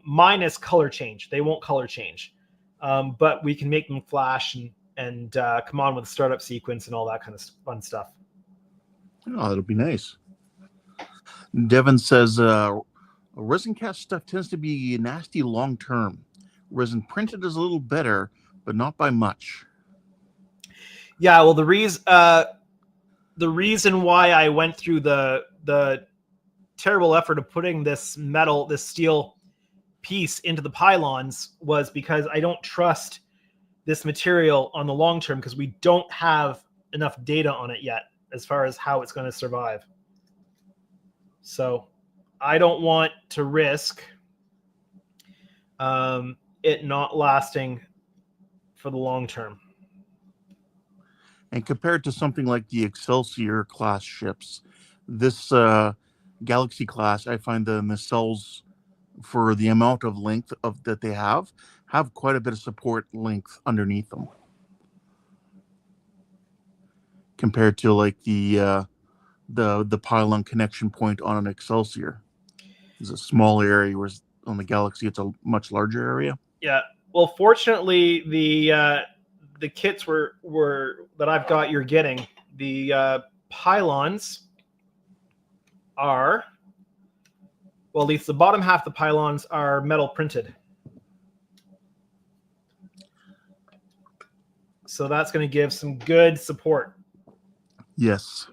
minus color change. They won't color change, but we can make them flash and come on with a startup sequence and all that kind of fun stuff. Oh, that'll be nice. Devin says, resin cast stuff tends to be nasty long term. Resin printed is a little better, but not by much. Yeah, well, the the reason why I went through the terrible effort of putting this steel piece into the pylons was because I don't trust this material on the long term, because we don't have enough data on it yet as far as how it's going to survive. So I don't want to risk it not lasting for the long term. And compared to something like the Excelsior class ships, this Galaxy class, I find the nacelles, for the amount of length that they have quite a bit of support length underneath them, compared to like the pylon connection point on an Excelsior. It's a small area, whereas on the Galaxy it's a much larger area. Yeah. Well, fortunately, the kits were that I've got, you're getting, the pylons are, well, at least the bottom half of the pylons are metal printed. So that's going to give some good support. Yes.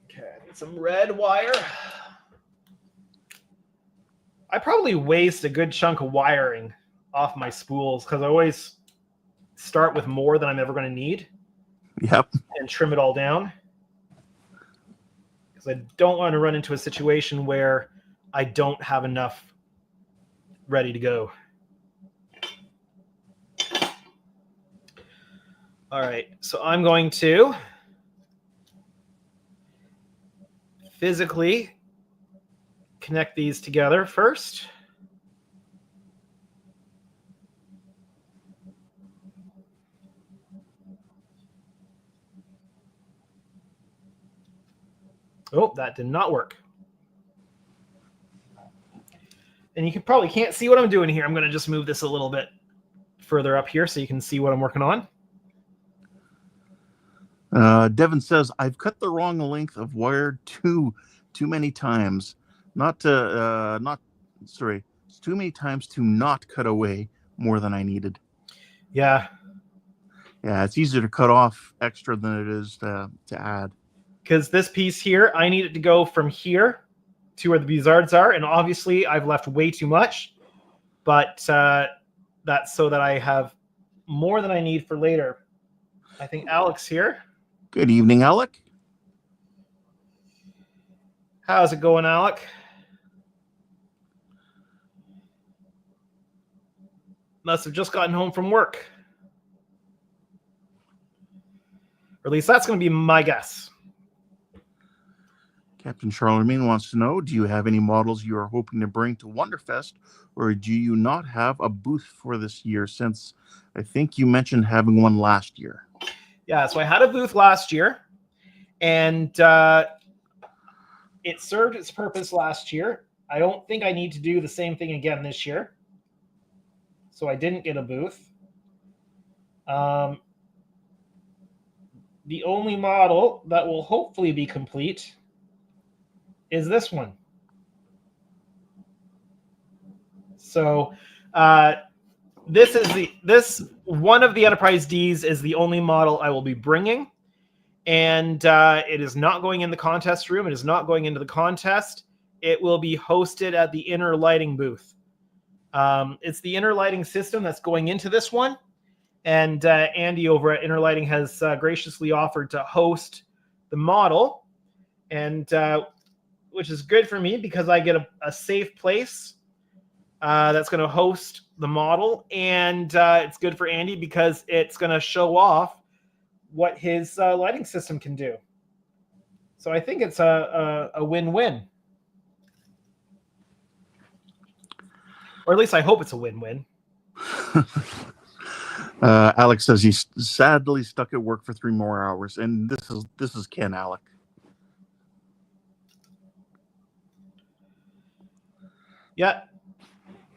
Okay, some red wire. I probably waste a good chunk of wiring off my spools because I always start with more than I'm ever going to need. Yep. And trim it all down. Because I don't want to run into a situation where I don't have enough ready to go. All right, so I'm going to physically connect these together first. Oh, that did not work. And you probably can't see what I'm doing here. I'm going to just move this a little bit further up here so you can see what I'm working on. Devin says, I've cut the wrong length of wire too many times. It's too many times to not cut away more than I needed. Yeah. Yeah, it's easier to cut off extra than it is to add. Because this piece here, I need it to go from here to where the bizards are. And obviously, I've left way too much. But that's so that I have more than I need for later. I think Alex here. Good evening, Alec. How's it going, Alec? Must have just gotten home from work. Or at least that's going to be my guess. Captain Charlemagne wants to know, do you have any models you are hoping to bring to Wonderfest, or do you not have a booth for this year, since I think you mentioned having one last year? Yeah, so I had a booth last year, and it served its purpose last year. I don't think I need to do the same thing again this year. So I didn't get a booth. The only model that will hopefully be complete is this one. So this one of the Enterprise Ds is the only model I will be bringing, and it is not going in the contest room. It is not going into the contest. It will be hosted at the inner lighting booth. It's the inner lighting system that's going into this one, and Andy over at Inner Lighting has graciously offered to host the model, and which is good for me because I get a safe place that's going to host the model, and it's good for Andy because it's going to show off what his lighting system can do. So I think it's a win-win. Or at least I hope it's a win-win. Alex says he's sadly stuck at work for 3 more hours, and this is Ken, Alec. Yeah.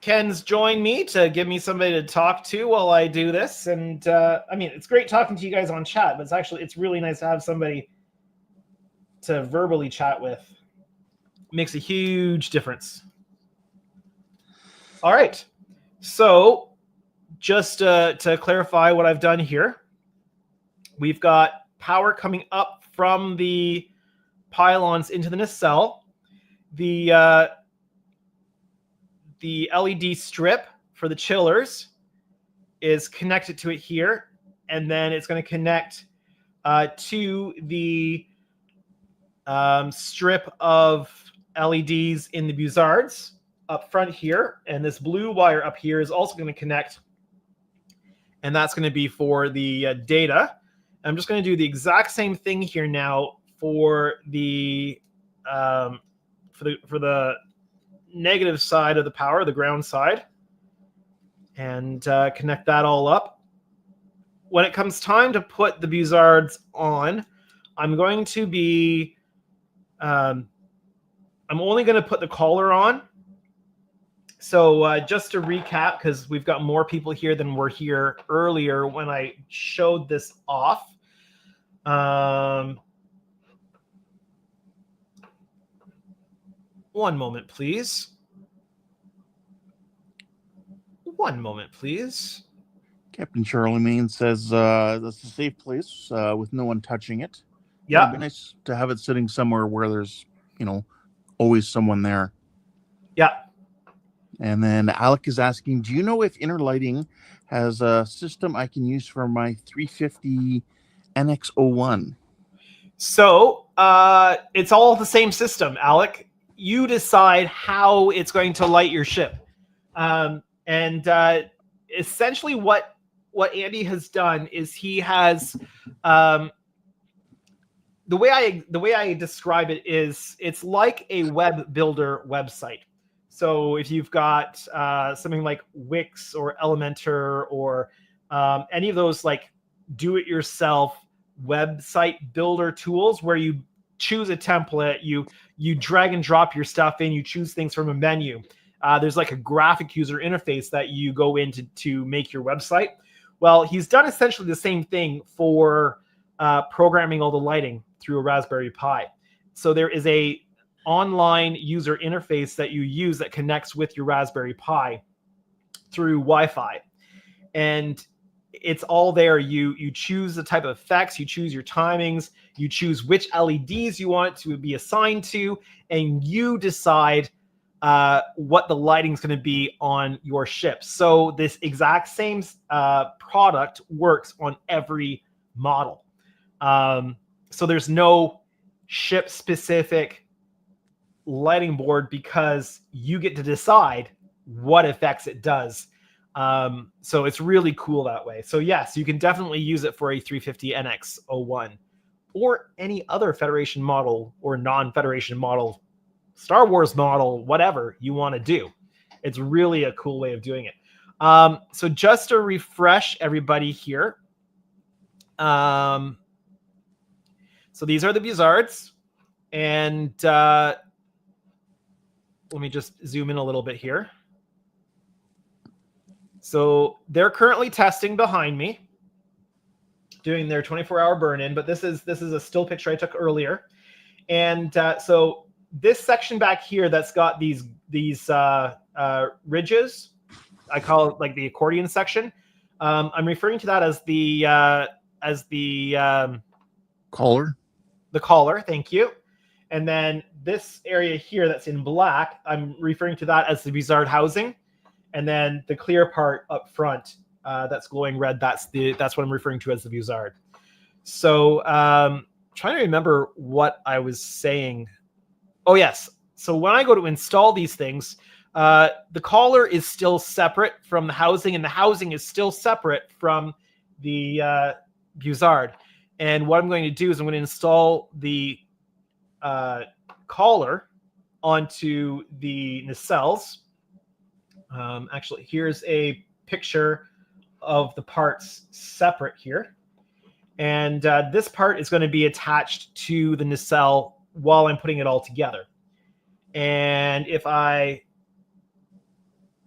Ken's joined me to give me somebody to talk to while I do this. And I mean, it's great talking to you guys on chat, but it's really nice to have somebody to verbally chat with. Makes a huge difference. All right. So just to clarify what I've done here, we've got power coming up from the pylons into the nacelle. The LED strip for the chillers is connected to it here, and then it's going to connect to the strip of LEDs in the Buzzards up front here, and this blue wire up here is also going to connect, and that's going to be for the data. I'm just going to do the exact same thing here now for the negative side of the power, the ground side, and connect that all up. When it comes time to put the Buzzards on, I'm going to be I'm only going to put the collar on. So just to recap, because we've got more people here than were here earlier when I showed this off. One moment, please. One moment, please. Captain Charlemagne says that's a safe place with no one touching it. Yeah. It'd be nice to have it sitting somewhere where there's, always someone there. Yeah. And then Alec is asking, do you know if Inner Lighting has a system I can use for my 350 NX01? So it's all the same system, Alec. You decide how it's going to light your ship. Essentially what Andy has done is he has the way I describe it is it's like a web builder website. So if you've got something like Wix or Elementor or any of those like do-it-yourself website builder tools where you choose a template, you drag and drop your stuff in, you choose things from a menu. There's like a graphic user interface that you go into to make your website. Well, he's done essentially the same thing for programming all the lighting through a Raspberry Pi. So there is a online user interface that you use that connects with your Raspberry Pi through Wi-Fi. And it's all there. You choose the type of effects, you choose your timings, you choose which LEDs you want to be assigned to, and you decide what the lighting is going to be on your ship. So this exact same product works on every model. So there's no ship-specific lighting board because you get to decide what effects it does. So it's really cool that way. So yes, you can definitely use it for a 350 NX01 or any other Federation model or non-Federation model, Star Wars model, whatever you want to do. It's really a cool way of doing it. So just to refresh everybody here. So these are the Buzzards. And let me just zoom in a little bit here. So they're currently testing behind me, doing their 24-hour burn-in, but this is a still picture I took earlier. And so this section back here that's got these ridges, I call it like the accordion section. I'm referring to that as the collar. The collar, thank you. And then this area here that's in black, I'm referring to that as the Buzzard housing. And then the clear part up front that's glowing red, that's what I'm referring to as the Buzzard. So trying to remember what I was saying. Oh, yes. So when I go to install these things, the collar is still separate from the housing, and the housing is still separate from the Buzzard. And what I'm going to do is I'm going to install the collar onto the nacelles. Actually, here's a picture of the parts separate here. And this part is going to be attached to the nacelle while I'm putting it all together. And if I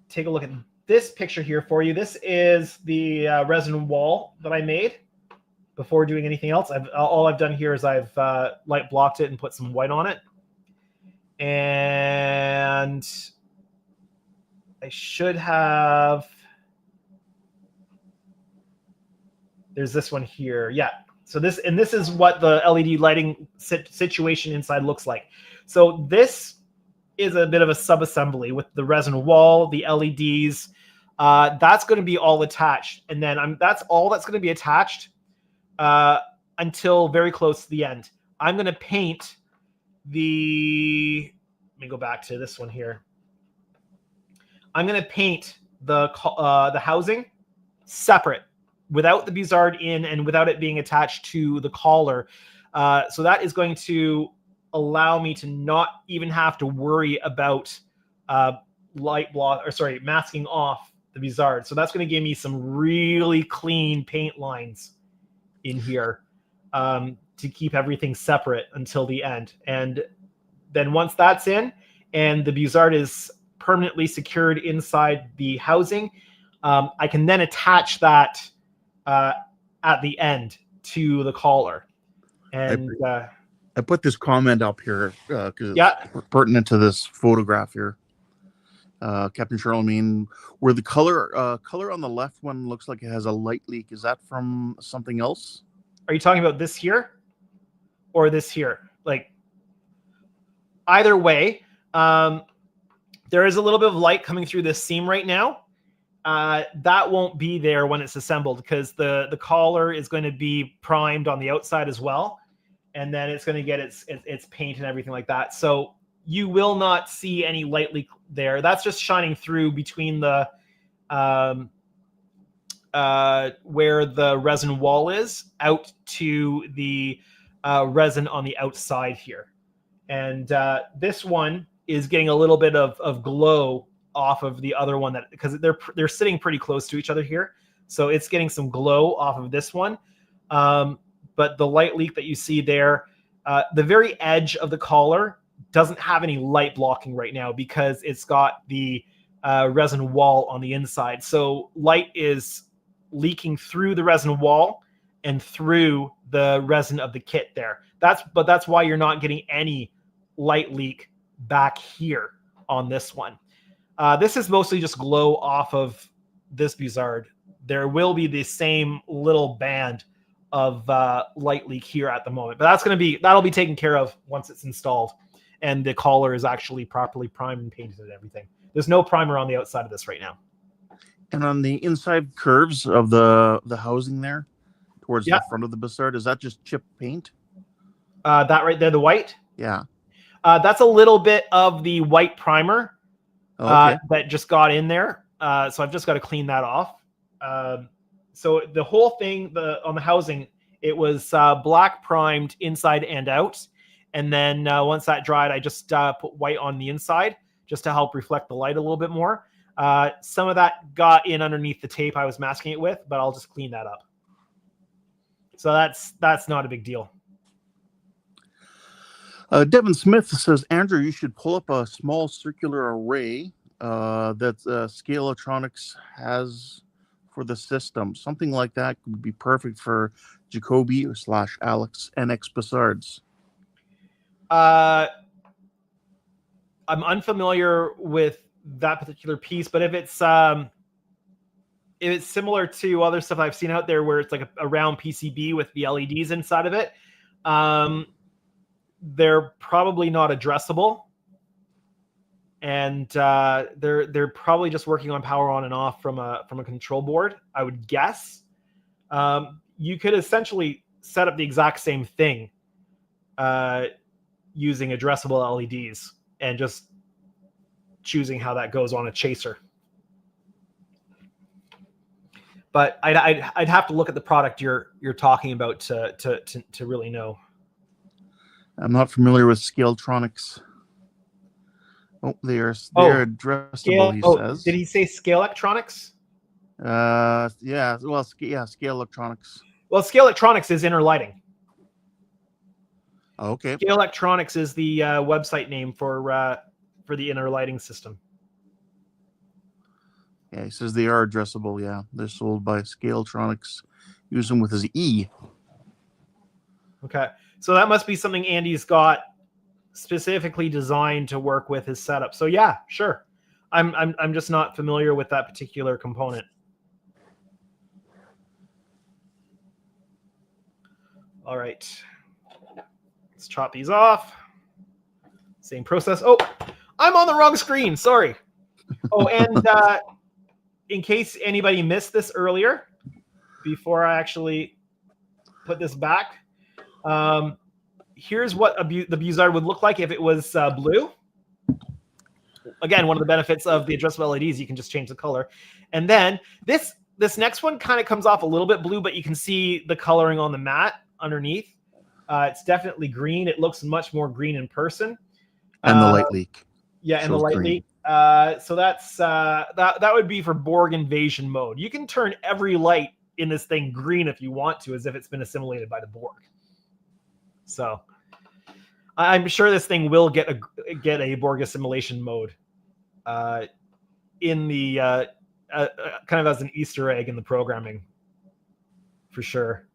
take a look at this picture here for you, this is the resin wall that I made. before doing anything else. All I've done here is I've light blocked it and put some white on it. And I should have... There's this one here. Yeah. So this is what the LED lighting situation inside looks like. So this is a bit of a sub-assembly with the resin wall, the LEDs. That's going to be all attached. And then that's all that's going to be attached until very close to the end. I'm going to paint the... Let me go back to this one here. I'm going to paint the housing separate, without the Bizard in and without it being attached to the collar. So that is going to allow me to not even have to worry about masking off the Bizard. So that's going to give me some really clean paint lines in here to keep everything separate until the end. And then once that's in and the Bizard is permanently secured inside the housing, I can then attach that at the end to the collar. And I put this comment up here because it's pertinent to this photograph here. Captain Charlemagne, where the color on the left one looks like it has a light leak. Is that from something else? Are you talking about this here or this here? Like, either way, there is a little bit of light coming through this seam right now. That won't be there when it's assembled because the collar is going to be primed on the outside as well. And then it's going to get its paint and everything like that. So you will not see any light leak there. That's just shining through between the where the resin wall is out to the resin on the outside here. And this one is getting a little bit of glow off of the other one, that because they're sitting pretty close to each other here. So it's getting some glow off of this one. But the light leak that you see there, the very edge of the collar doesn't have any light blocking right now because it's got the resin wall on the inside. So light is leaking through the resin wall and through the resin of the kit there. That's why you're not getting any light leak back here on this one. This is mostly just glow off of this Bizard. There will be the same little band of light leak here at the moment, but that'll be taken care of once it's installed and the collar is actually properly primed and painted and everything. There's no primer on the outside of this right now. And on the inside curves of the housing there, towards the front of the Bizard, is that just chip paint? That right there, the white? Yeah. That's a little bit of the white primer that just got in there. So I've just got to clean that off. So the whole thing on the housing, it was black primed inside and out. And then once that dried, I just put white on the inside just to help reflect the light a little bit more. Some of that got in underneath the tape I was masking it with, but I'll just clean that up. So that's not a big deal. Devin Smith says, Andrew, you should pull up a small circular array that Scale Electronics has for the system. Something like that would be perfect for Jacoby / Alex NX Bizards. I'm unfamiliar with that particular piece, but if it's similar to other stuff I've seen out there where it's like a round PCB with the LEDs inside of it, they're probably not addressable, and they're probably just working on power on and off from a control board, I would guess. You could essentially set up the exact same thing using addressable LEDs and just choosing how that goes on a chaser. But I'd have to look at the product you're talking about to really know. I'm not familiar with Scaletronics. Oh, they're addressable, he says. Did he say Scale Electronics? Yeah. Well, Scale Electronics. Well, Scale Electronics is Inner Lighting. Okay. Scale Electronics is the website name for the Inner Lighting system. Yeah, he says they are addressable. Yeah, they're sold by Scaletronics. Use them with his E. Okay, so that must be something Andy's got specifically designed to work with his setup. So yeah, sure. I'm just not familiar with that particular component. All right, let's chop these off. Same process. Oh, I'm on the wrong screen. Sorry. Oh, and in case anybody missed this earlier, before I actually put this back, here's what the Buzard would look like if it was blue. Again, one of the benefits of the addressable LEDs, you can just change the color. And then this next one kind of comes off a little bit blue, but you can see the coloring on the mat underneath. It's definitely green. It looks much more green in person. And the light leak. Yeah, and the light leak. So that's that would be for Borg invasion mode. You can turn every light in this thing green if you want to, as if it's been assimilated by the Borg. So I'm sure this thing will get a Borg assimilation mode in the kind of as an Easter egg in the programming, for sure.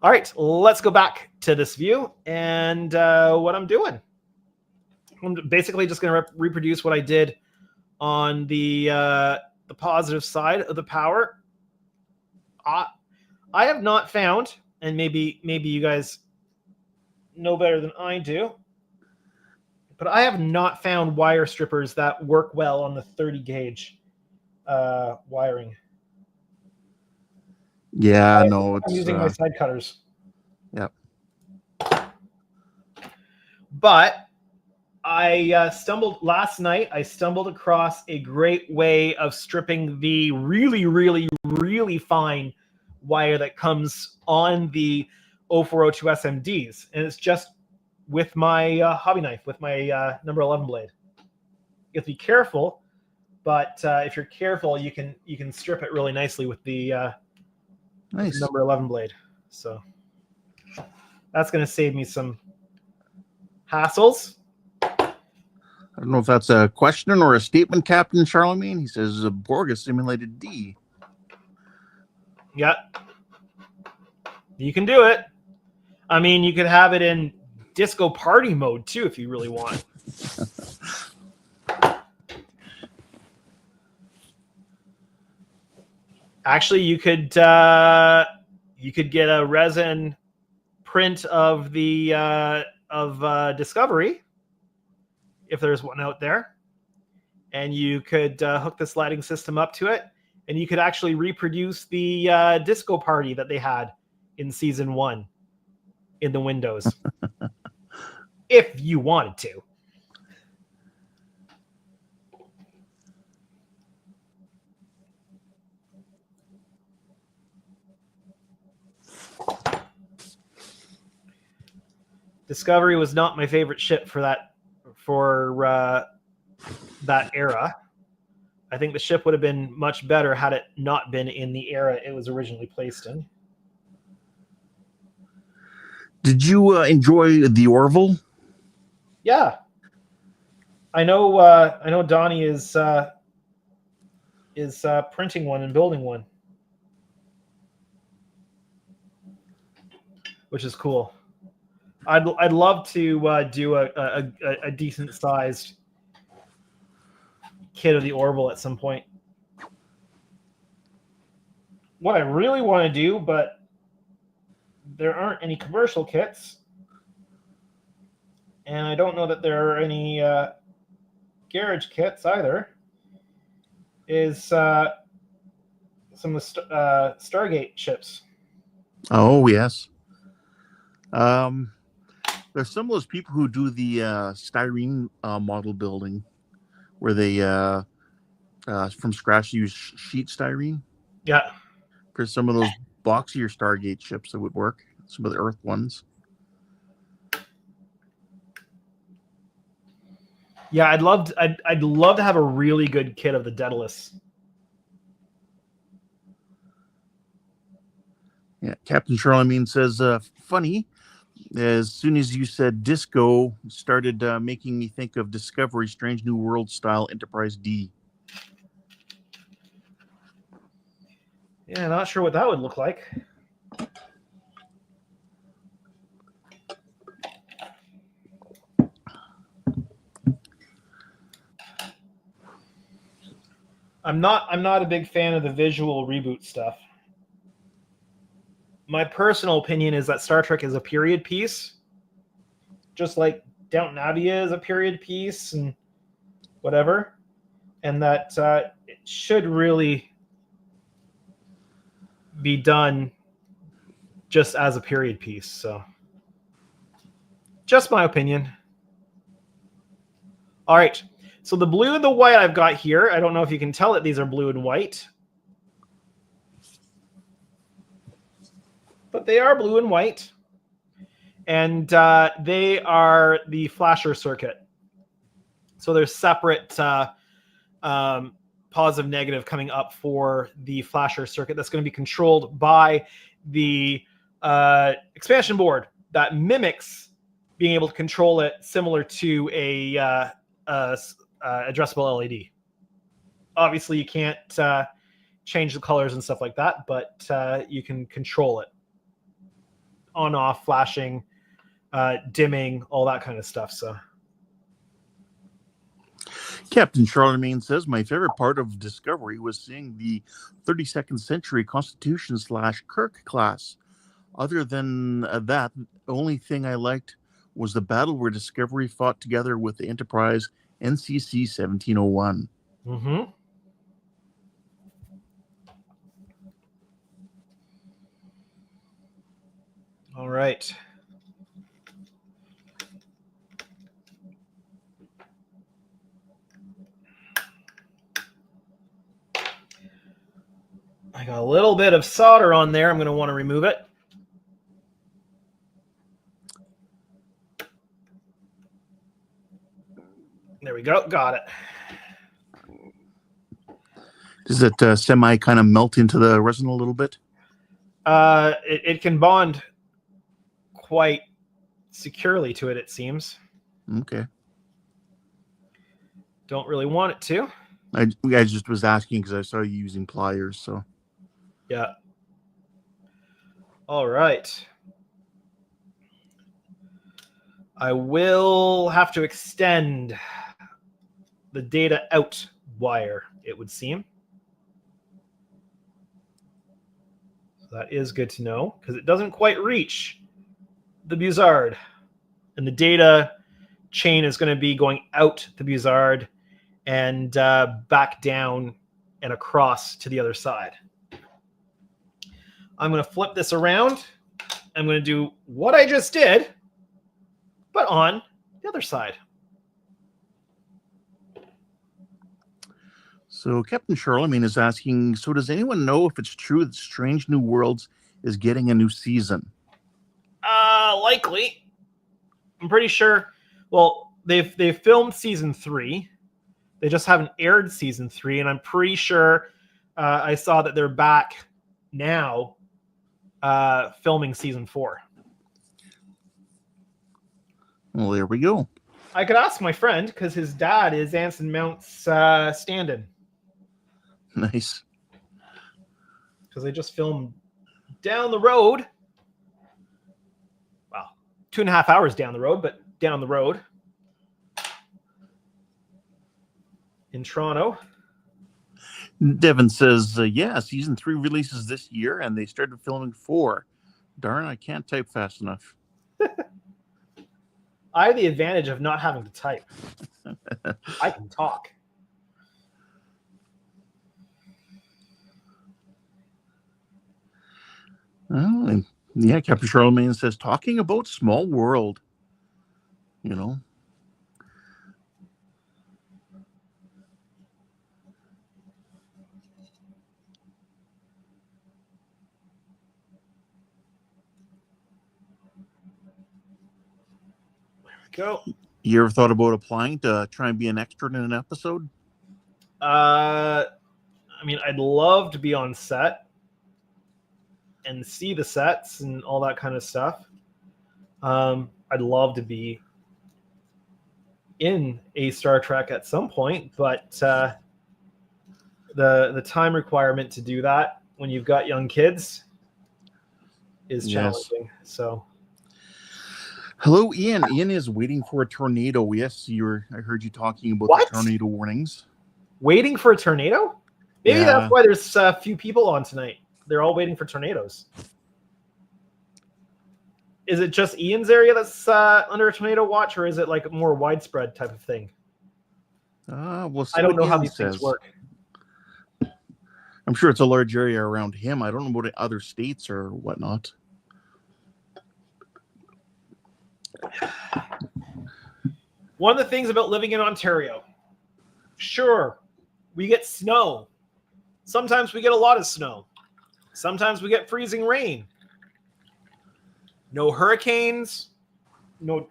All right, let's go back to this view and what I'm doing. I'm basically just going to reproduce what I did on the positive side of the power. I have not found, and maybe you guys know better than I do, but I have not found wire strippers that work well on the 30 gauge wiring. Yeah, I'm it's using my side cutters. Yep. But I stumbled across a great way of stripping the really, really, really fine wire that comes on the 0402 SMDs, and it's just with my hobby knife, with my number 11 blade. You have to be careful, but if you're careful, you can strip it really nicely with the nice number 11 blade. So that's going to save me some hassles. I don't know if that's a question or a statement, Captain Charlemagne. He says Borg simulated D. Yeah. You can do it. I mean, you could have it in disco party mode too if you really want. Actually, you could get a resin print of the Discovery, if there's one out there, and you could hook the sliding system up to it, and you could actually reproduce the disco party that they had in season 1 in the Windows, if you wanted to. Discovery was not my favorite ship for that era. I think the ship would have been much better had it not been in the era it was originally placed in. Did you enjoy the Orville? Yeah, I know. Donnie is printing one and building one, which is cool. I'd love to do a decent sized kit of the Orville at some point. What I really want to do, but there aren't any commercial kits, and I don't know that there are any garage kits either, is some of the Stargate ships. Oh, yes. There's some of those people who do the styrene model building, where they from scratch use sheet styrene. Yeah. For some of those boxier Stargate ships, that would work. Some of the Earth ones. Yeah, I'd love to have a really good kit of the Daedalus. Yeah, Captain Charlemagne says, funny. As soon as you said disco, started making me think of Discovery Strange New World style Enterprise D. Yeah, not sure what that would look like. I'm not a big fan of the visual reboot stuff. My personal opinion is that Star Trek is a period piece, just like Downton Abbey is a period piece and whatever, and that it should really be done just as a period piece. So, just my opinion. All right. So the blue and the white I've got here, I don't know if you can tell that these are blue and white, but they are blue and white. And they are the flasher circuit. So there's separate positive, negative coming up for the flasher circuit that's going to be controlled by the expansion board that mimics being able to control it similar to a addressable LED. Obviously, you can't change the colors and stuff like that, but you can control it. On, off, flashing, dimming, all that kind of stuff. So, Captain Charlemagne says, my favorite part of Discovery was seeing the 32nd century Constitution / Kirk class. Other than that, the only thing I liked was the battle where Discovery fought together with the Enterprise NCC 1701. Mm-hmm. All right. I got a little bit of solder on there. I'm going to want to remove it. There we go. Got it. Does it semi kind of melt into the resin a little bit? It can bond quite securely to it, it seems. Okay. Don't really want it to. I just was asking because I saw you using pliers, so. Yeah. All right. I will have to extend the data out wire, it would seem. So that is good to know because it doesn't quite reach the Buzzard. And the data chain is going to be going out the Buzzard and back down and across to the other side. I'm going to flip this around. I'm going to do what I just did, but on the other side. So Captain Charlemagne is asking, so does anyone know if it's true that Strange New Worlds is getting a new season? Likely. I'm pretty sure. Well, they've filmed season 3. They just haven't aired season 3, and I'm pretty sure I saw that they're back now filming season 4. Well, there we go. I could ask my friend because his dad is Anson Mount's stand-in. Nice. Because they just filmed down the road. Well, 2.5 hours down the road, but down the road. In Toronto. Devin says, yeah, season 3 releases this year, and they started filming 4. Darn, I can't type fast enough. I have the advantage of not having to type. I can talk. Oh, yeah, Captain Charlemagne says, talking about Small World. You know. Go. You ever thought about applying to try and be an extra in an episode? I mean, I'd love to be on set and see the sets and all that kind of stuff. I'd love to be in a Star Trek at some point, but the time requirement to do that when you've got young kids is challenging. Yes. So. Hello, Ian. Ian is waiting for a tornado. Yes, I heard you talking about the tornado warnings. Waiting for a tornado? Maybe that's Yeah. why there's a few people on tonight. They're all waiting for tornadoes. Is it just Ian's area that's under a tornado watch, or is it like a more widespread type of thing? We'll see I don't what know how Ian these things says. work. I'm sure it's a large area around him. I don't know about other states or whatnot. One of the things about living in Ontario, sure, we get snow. Sometimes we get a lot of snow. Sometimes we get freezing rain. No hurricanes, no,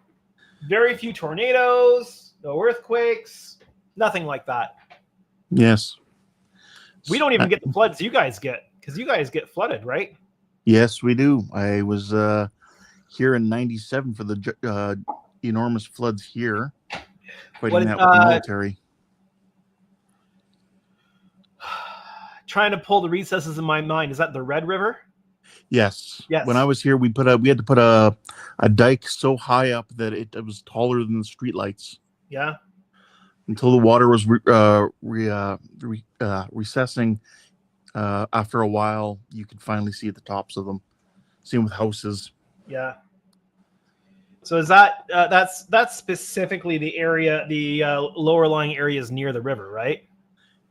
very few tornadoes, no earthquakes, nothing like that. Yes. We don't even get the floods you guys get, because you guys get flooded, right? Yes, we do. I was here in '97 for the enormous floods here, fighting that with the military. Trying to pull the recesses in my mind. Is that the Red River? Yes. Yes. When I was here, we had to put a dike so high up that it was taller than the streetlights. Yeah. Until the water was recessing. After a while, you could finally see the tops of them. Same with houses. Yeah. So is that that's specifically the area, the lower lying areas near the river, right?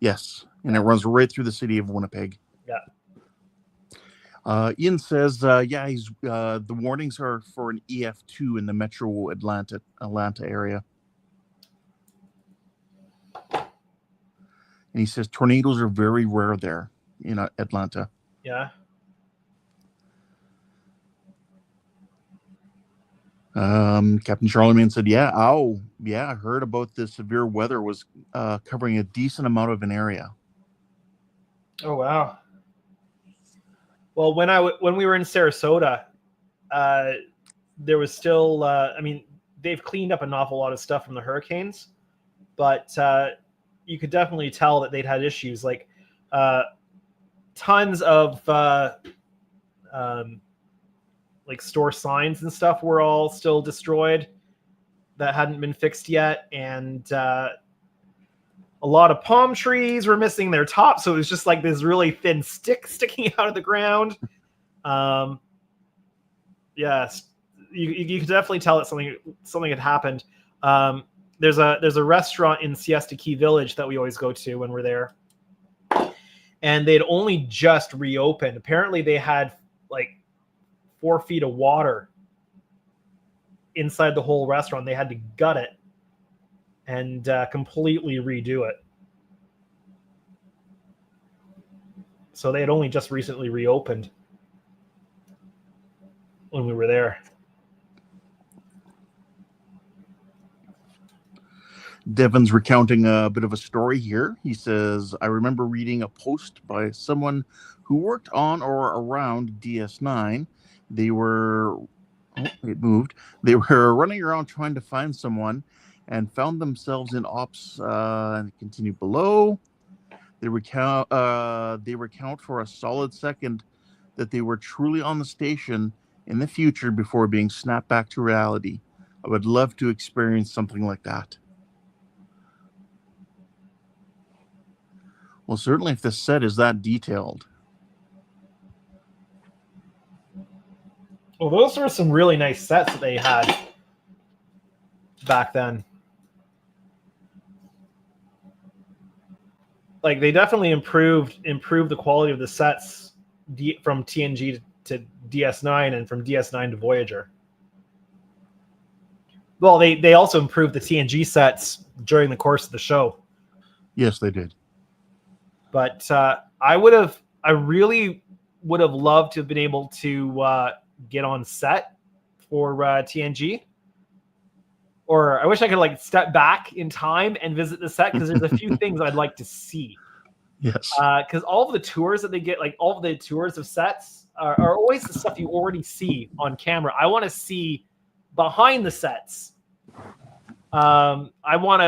Yes, and it runs right through the city of Winnipeg. Yeah. Ian says, he's the warnings are for an EF2 in the Metro Atlanta area. And he says tornadoes are very rare there in Atlanta. Yeah. Captain Charlemagne said, I heard about the severe weather was covering a decent amount of an area. Oh, wow. Well, when we were in Sarasota, there was still, they've cleaned up an awful lot of stuff from the hurricanes, but you could definitely tell that they'd had issues, like tons of like store signs and stuff were all still destroyed that hadn't been fixed yet, and a lot of palm trees were missing their tops, so it was just like this really thin stick sticking out of the ground. Yes, you could definitely tell that something had happened. There's a restaurant in Siesta Key Village that we always go to when we're there, and they'd only just reopened. Apparently, they had like 4 feet of water inside the whole restaurant. They had to gut it and completely redo it. So they had only just recently reopened when we were there. Devin's recounting a bit of a story here. He says, I remember reading a post by someone who worked on or around DS9. They were running around trying to find someone and found themselves in ops and continue below. They recount for a solid second that they were truly on the station in the future before being snapped back to reality. I would love to experience something like that. Well, certainly if the set is that detailed. Well, those were some really nice sets that they had back then. Like, they definitely improved the quality of the sets from TNG to DS9 and from DS9 to Voyager. Well, they also improved the TNG sets during the course of the show. Yes, they did. But I really would have loved to have been able to get on set for TNG. Or I wish I could like step back in time and visit the set, because there's a few things I'd like to see. Yes. Because all of the tours that they get, like all of the tours of sets, are always the stuff you already see on camera. I want to see behind the sets. I want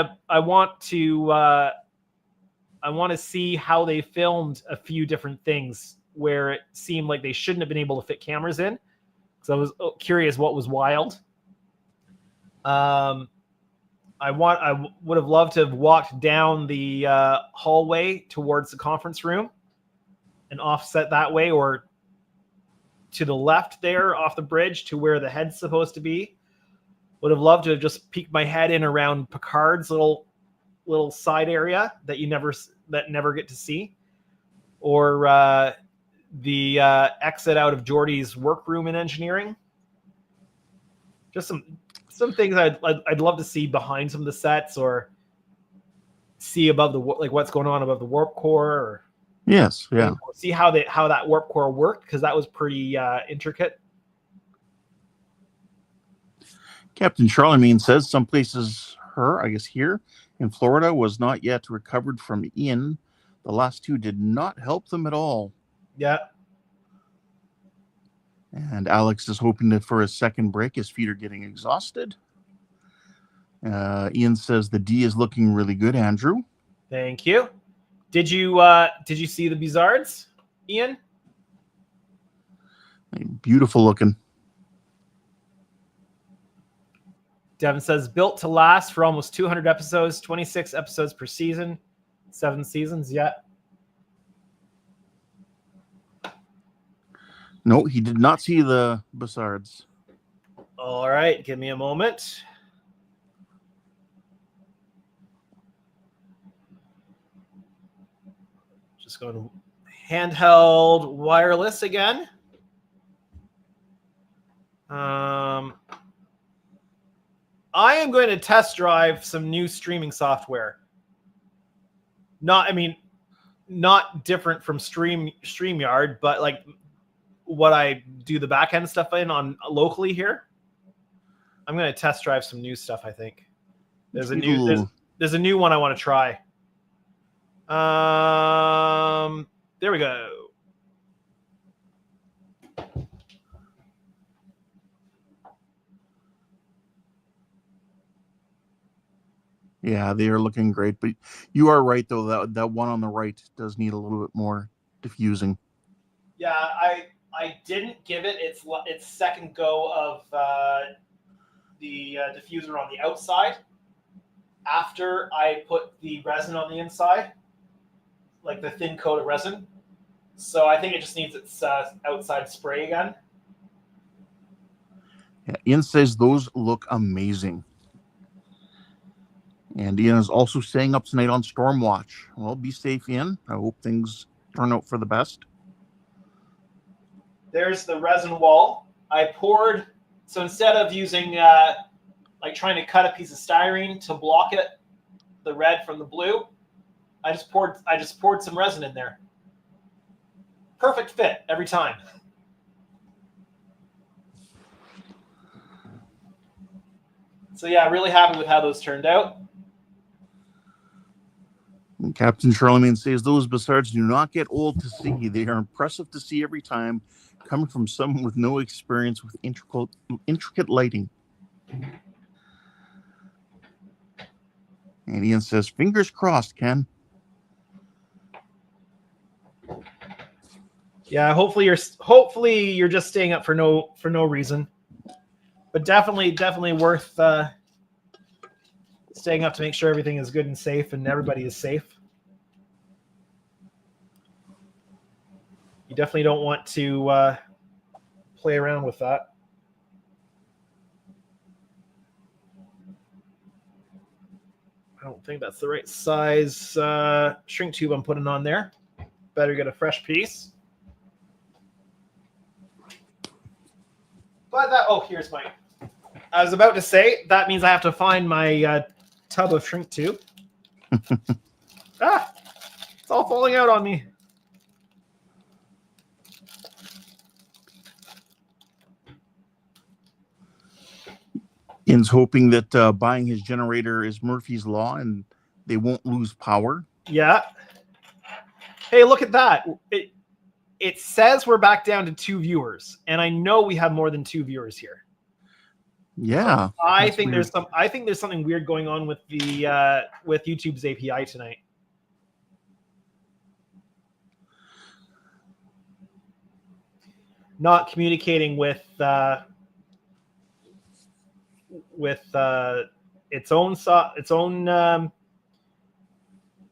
to see how they filmed a few different things where it seemed like they shouldn't have been able to fit cameras in. Because I was curious what was wild. would have loved to have walked down the hallway towards the conference room and offset that way, or to the left there off the bridge to where the head's supposed to be. Would have loved to have just peeked my head in around Picard's little side area that never get to see, or the exit out of Geordi's workroom in engineering. Just some things I'd love to see behind some of the sets, or see above what's going on above the warp core, or Yes, yeah. see how that warp core worked, because that was pretty intricate. Captain Charlemagne says some places here in Florida was not yet recovered from Ian. The last two did not help them at all. Yeah. And Alex is hoping for a second break. His feet are getting exhausted. Ian says the D is looking really good, Andrew. Thank you. Did you see the Bizards, Ian? Beautiful looking. Devin says, built to last for almost 200 episodes, 26 episodes per season, 7 seasons. Yeah. No, he did not see the Bizards. All right, give me a moment. Just going to handheld wireless again. I am going to test drive some new streaming software. Not different from StreamYard, but like what I do the back end stuff in on locally here. I'm going to test drive some new stuff. I think there's a new one I want to try. There we go. Yeah, they are looking great, but you are right though, that one on the right does need a little bit more diffusing. Yeah, I didn't give it its second go of the diffuser on the outside after I put the resin on the inside, like the thin coat of resin. So I think it just needs its outside spray again. Yeah, Ian says those look amazing. And Ian is also staying up tonight on Stormwatch. Well, be safe, Ian. I hope things turn out for the best. There's the resin wall. I poured, so instead of using like trying to cut a piece of styrene to block it, the red from the blue, I just poured some resin in there. Perfect fit every time. So yeah, really happy with how those turned out. And Captain Charlemagne says those Bizards do not get old to see. They are impressive to see every time, coming from someone with no experience with intricate lighting. And Ian says, fingers crossed, Ken. Yeah, hopefully you're just staying up for no reason. But definitely worth staying up to make sure everything is good and safe and everybody is safe. You definitely don't want to play around with that. I don't think that's the right size shrink tube I'm putting on there. Better get a fresh piece. But here's my. I was about to say that means I have to find my tub of shrink tube. It's all falling out on me. Ian's hoping that buying his generator is Murphy's Law and they won't lose power. Yeah. Hey, look at that. It says we're back down to 2 viewers, and I know we have more than 2 viewers here. Yeah. So I think there's something weird going on with the with YouTube's API tonight. Not communicating with its own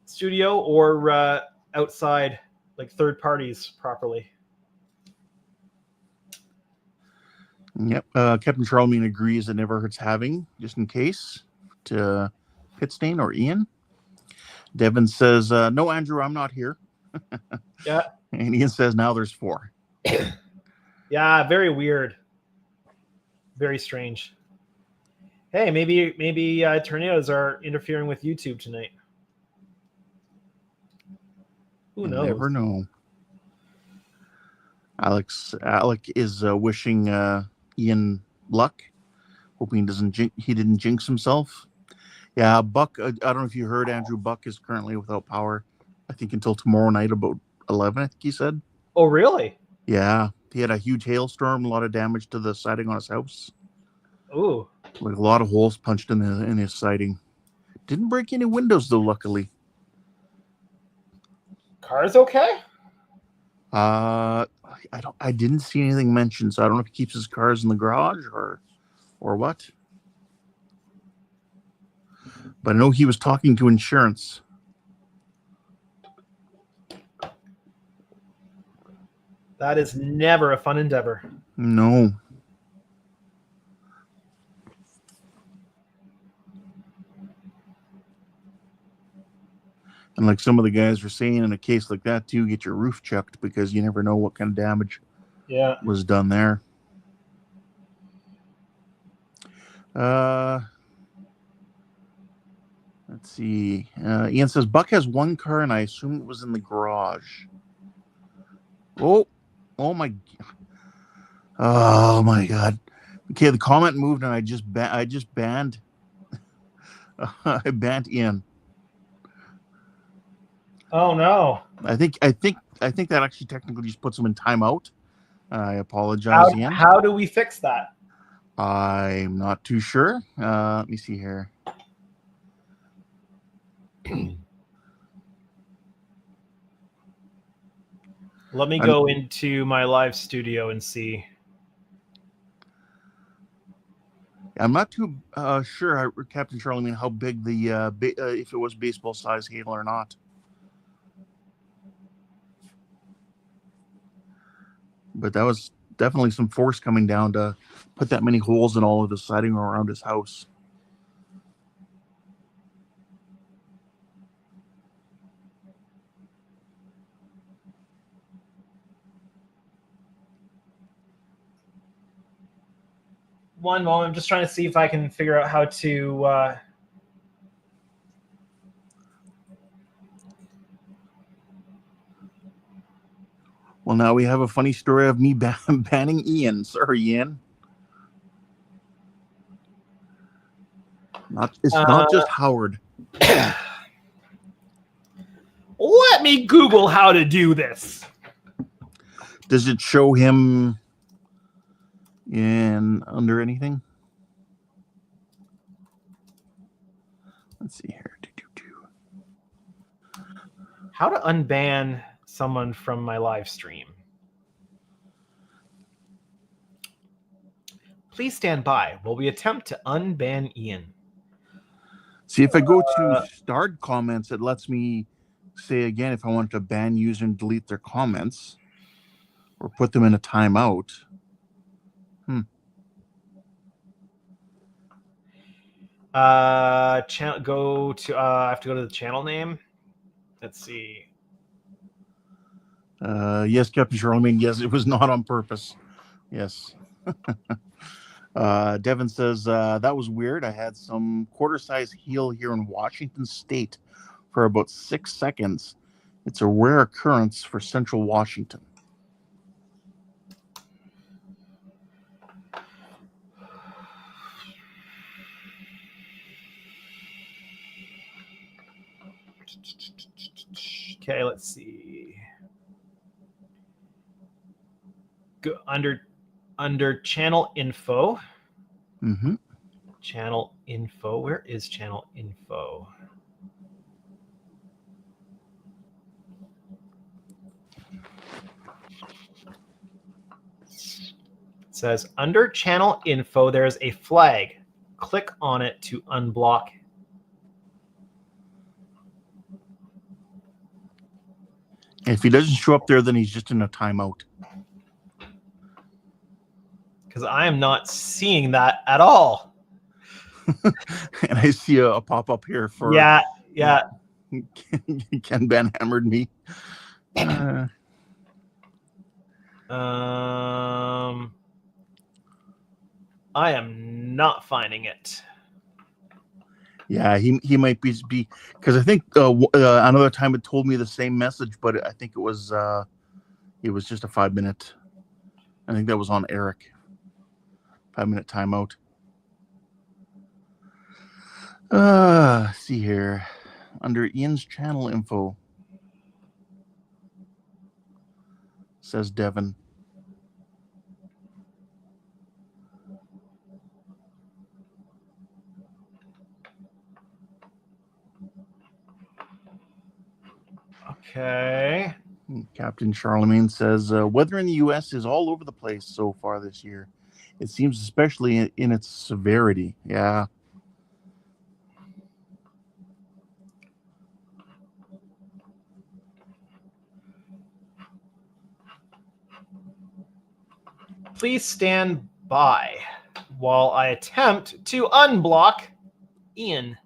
studio or outside, like third parties properly. Yep. Captain Charlemagne agrees it never hurts having, just in case, to Pitstain or Ian. Devin says, no, Andrew, I'm not here. Yeah. And Ian says, now there's 4. Yeah, very weird. Very strange. Hey, maybe tornadoes are interfering with YouTube tonight. Who knows? Never know. Alec is wishing Ian luck, hoping he didn't jinx himself. Yeah, Buck. I don't know if you heard, Andrew. Buck is currently without power. I think until tomorrow night, about 11. I think he said. Oh, really? Yeah, he had a huge hailstorm, a lot of damage to the siding on his house. Ooh. Like a lot of holes punched in his siding. Didn't break any windows though, luckily. Car's okay? I didn't see anything mentioned, so I don't know if he keeps his cars in the garage or what. But I know he was talking to insurance. That is never a fun endeavor. No. And like some of the guys were saying, in a case like that too, get your roof checked because you never know what kind of damage was done there. Let's see. Ian says Buck has 1 car, and I assume it was in the garage. Oh my God. Okay, the comment moved, and I just banned. I banned Ian. Oh no. I think that actually technically just puts him in timeout. I apologize, Ian. How do we fix that? I'm not too sure. Let me see here. Let me go into my live studio and see. I'm not too sure, Captain Charlemagne, how big the if it was baseball size hail or not. But that was definitely some force coming down to put that many holes in all of the siding around his house. One moment. I'm just trying to see if I can figure out how to. Well, now we have a funny story of me banning Ian. Sorry, Ian. It's not just Howard. Let me Google how to do this. Does it show him under anything? Let's see here. How to unban someone from my live stream. Please stand by while we attempt to unban Ian. See, if I go to starred comments, it lets me say again if I want to ban user and delete their comments or put them in a timeout. Go to. I have to go to the channel name. Let's see. Yes, Captain Charlemagne. Yes, it was not on purpose. Yes. Devin says that was weird. I had some quarter-size hail here in Washington State for about 6 seconds. It's a rare occurrence for Central Washington. Okay, let's see. Go under channel info. Mm-hmm. Channel info. Where is channel info? It says under channel info, there's a flag. click on it to unblock. If he doesn't show up there, then he's just in a timeout. Because I am not seeing that at all. And I see a pop-up here for... Yeah. Ken Ben hammered me. I am not finding it. Yeah, he might be because I think another time it told me the same message, but I think it was just a 5-minute. I think that was on Eric. 5-minute timeout. See here, under Ian's channel info, says Devin. Okay. Captain Charlemagne says weather in the U.S. is all over the place so far this year. It seems especially in its severity. Yeah. Please stand by while I attempt to unblock Ian.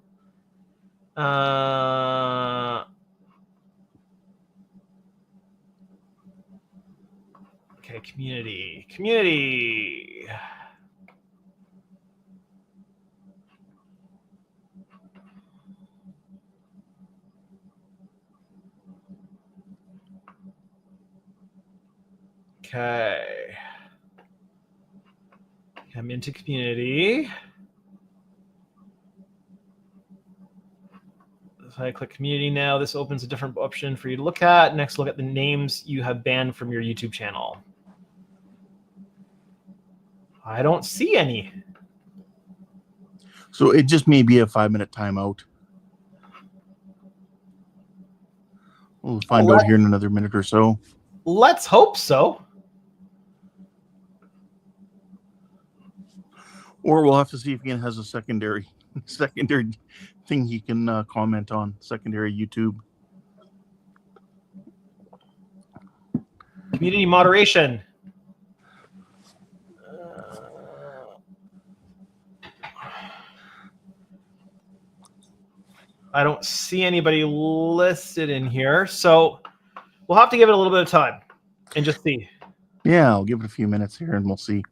Okay, community. Okay. I'm into community. So I click community now. This opens a different option for you to look at. Next, look at the names you have banned from your YouTube channel. I don't see any. So it just may be a 5-minute timeout. We'll find out here in another minute or so. Let's hope so. Or we'll have to see if Ian has a secondary thing he can comment on, secondary YouTube. Community moderation. I don't see anybody listed in here, so we'll have to give it a little bit of time and just see. Yeah, I'll give it a few minutes here and we'll see.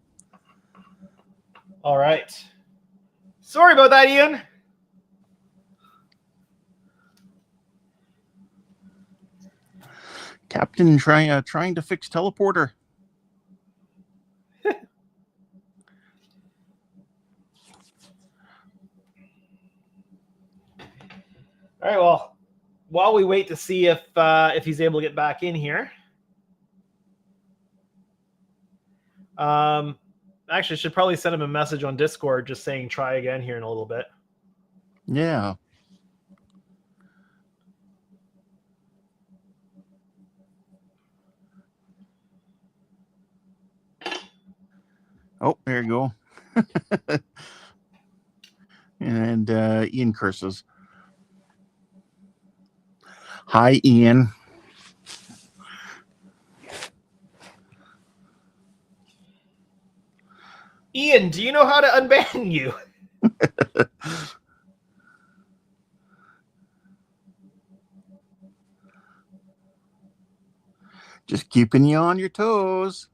All right. Sorry about that, Ian. Captain trying to fix teleporter. All right, well, while we wait to see if he's able to get back in here. Actually, should probably send him a message on Discord just saying try again here in a little bit. Yeah. Oh, there you go. And Ian curses. Hi, Ian. Ian, do you know how to unban you? Just keeping you on your toes.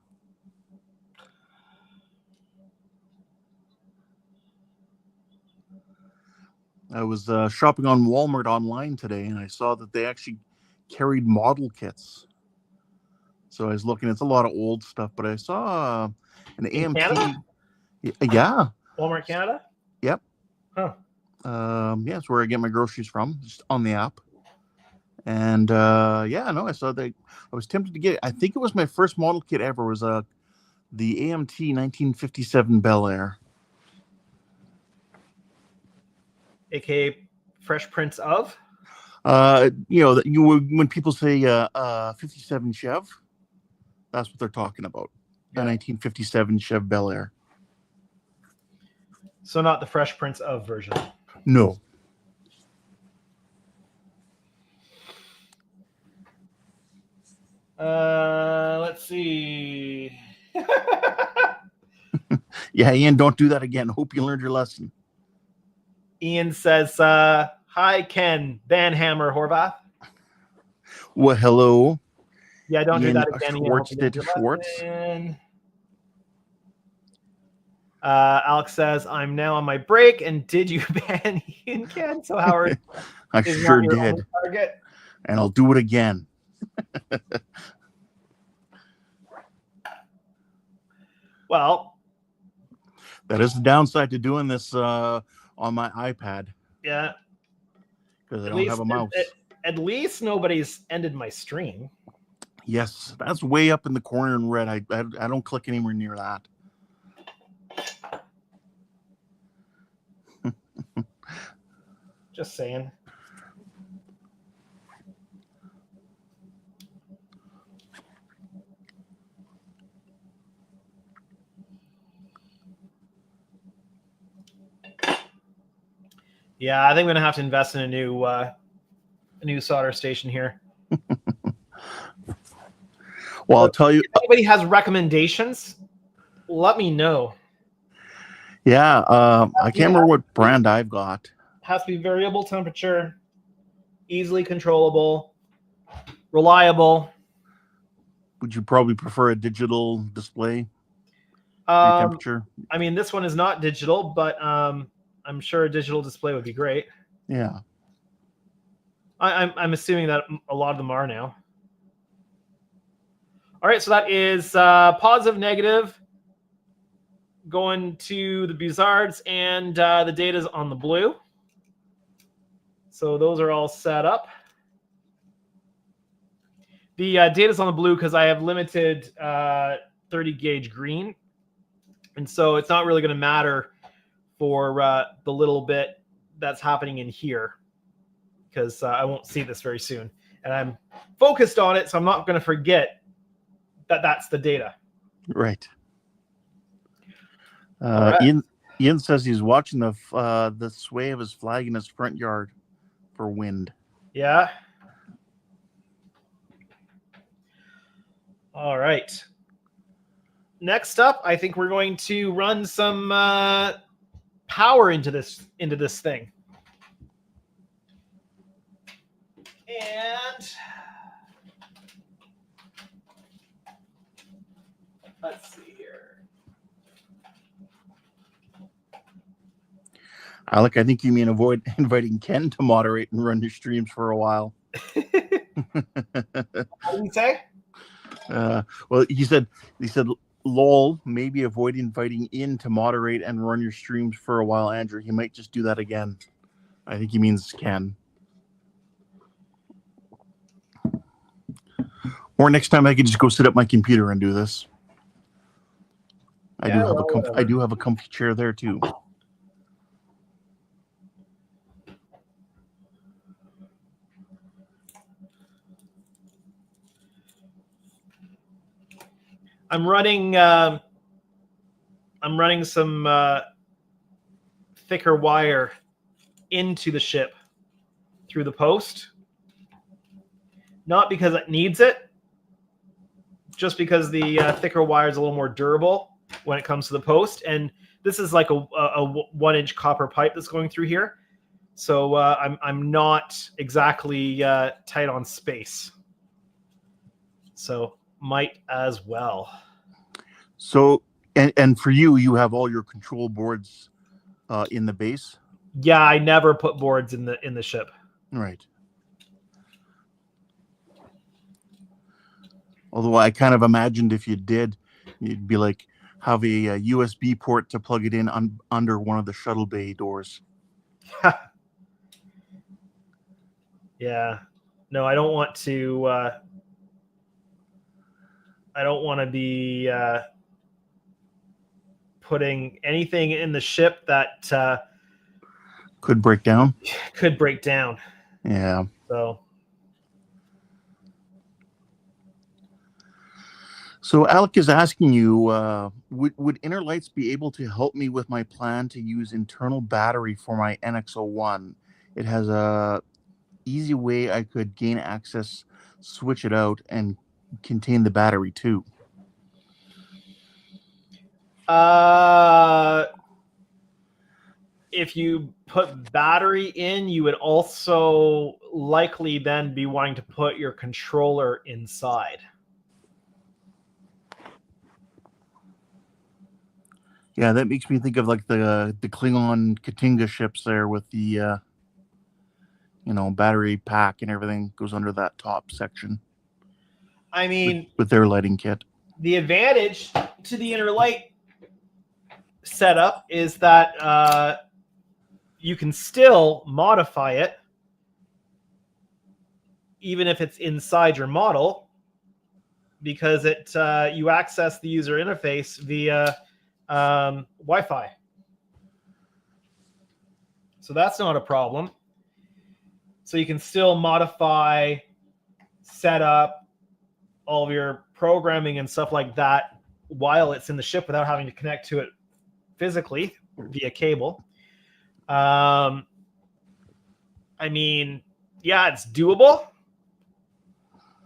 I was shopping on Walmart online today, and I saw that they actually carried model kits. So I was looking. It's a lot of old stuff, but I saw an AMT. Canada? Yeah. Walmart Canada? Yep. Huh. Yeah, that's where I get my groceries from, just on the app. And yeah, no, I saw that. I was tempted to get it. I think it was my first model kit ever. Was the AMT 1957 Bel Air. AKA Fresh Prince of? You know, that when people say 57 Chev, that's what they're talking about. Yeah. A 1957 Chev Bel Air. So not the Fresh Prince of version. No. Let's see. Yeah, Ian, don't do that again. Hope you learned your lesson. Ian says, hi, Ken, Van Hammer Horvath. Well, hello. Yeah, don't do Ian that again. Schwartz did Schwartz. Alex says, I'm now on my break, and did you ban Ian, Ken? So Howard I is sure not your did. only target. And I'll do it again. Well, that is the downside to doing this on my iPad. Yeah. Because I don't have a mouse. At least nobody's ended my stream. Yes, that's way up in the corner in red. I don't click anywhere near that. Just saying. Yeah, I think I'm gonna have to invest in a new solder station here. Well, I'll tell you. If anybody has recommendations, let me know. Yeah, I can't remember what brand I've got. Has to be variable temperature, easily controllable, reliable. Would you probably prefer a digital display for your temperature? I mean, this one is not digital, but I'm sure a digital display would be great. Yeah. I'm assuming that a lot of them are now. All right, so that is positive, negative, going to the Buzzards, and the data is on the blue. So those are all set up. The data is on the blue because I have limited 30 gauge green. And so it's not really going to matter for the little bit that's happening in here because I won't see this very soon. And I'm focused on it, so I'm not going to forget that that's the data. Right. Right. Ian says he's watching the sway of his flag in his front yard for wind. Yeah. All right. Next up, I think we're going to run some power into this thing. And let's see here. Alec, I think you mean avoid inviting Ken to moderate and run your streams for a while. What did he say? Well, he said, lol, maybe avoid inviting in to moderate and run your streams for a while, Andrew. He might just do that again. I think he means Ken. Or next time I can just go sit at my computer and do this. I do have a comfy chair there too. I'm running some thicker wire into the ship through the post. Not because it needs it, just because the thicker wire is a little more durable when it comes to the post. And this is like a 1-inch copper pipe that's going through here. So I'm not exactly tight on space. So might as well. So, and for you have all your control boards in the base? Yeah, I never put boards in the ship. Right. Although I kind of imagined if you did, you'd be like, have a USB port to plug it in under one of the shuttle bay doors. Yeah. No, I don't want to. I don't want to be putting anything in the ship that could break down. Could break down. Yeah. So Alec is asking you, would Inner Lights be able to help me with my plan to use internal battery for my NX01? It has a easy way I could gain access, switch it out, and contain the battery too. If you put battery in, you would also likely then be wanting to put your controller inside. Yeah, that makes me think of like the Klingon Katinga ships there with the battery pack and everything goes under that top section. I mean, with their lighting kit. The advantage to the Inner Light setup is that you can still modify it even if it's inside your model, because you access the user interface via Wi-Fi. So that's not a problem. So you can still modify, set up all of your programming and stuff like that while it's in the ship without having to connect to it physically via cable. I mean, yeah, it's doable.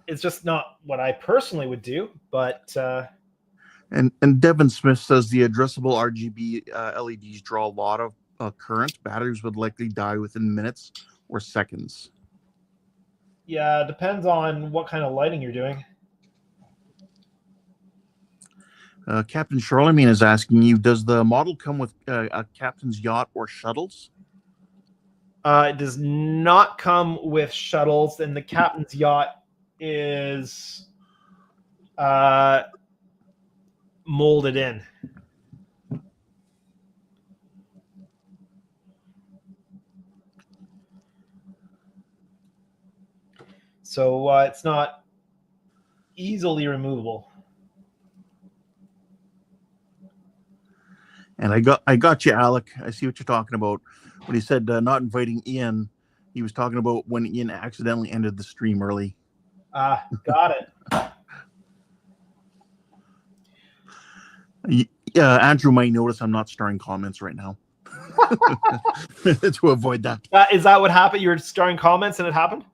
It's just not what I personally would do, but and Devin Smith says the addressable RGB LEDs draw a lot of current. Batteries would likely die within minutes or seconds. Yeah, it depends on what kind of lighting you're doing. Captain Charlemagne is asking you, does the model come with a captain's yacht or shuttles? It does not come with shuttles, and the captain's yacht is molded in. So it's not easily removable. And I got you, Alec. I see what you're talking about. When he said not inviting Ian, he was talking about when Ian accidentally ended the stream early. Got it. Andrew might notice I'm not starring comments right now to avoid that. Is that what happened? You were starring comments and it happened?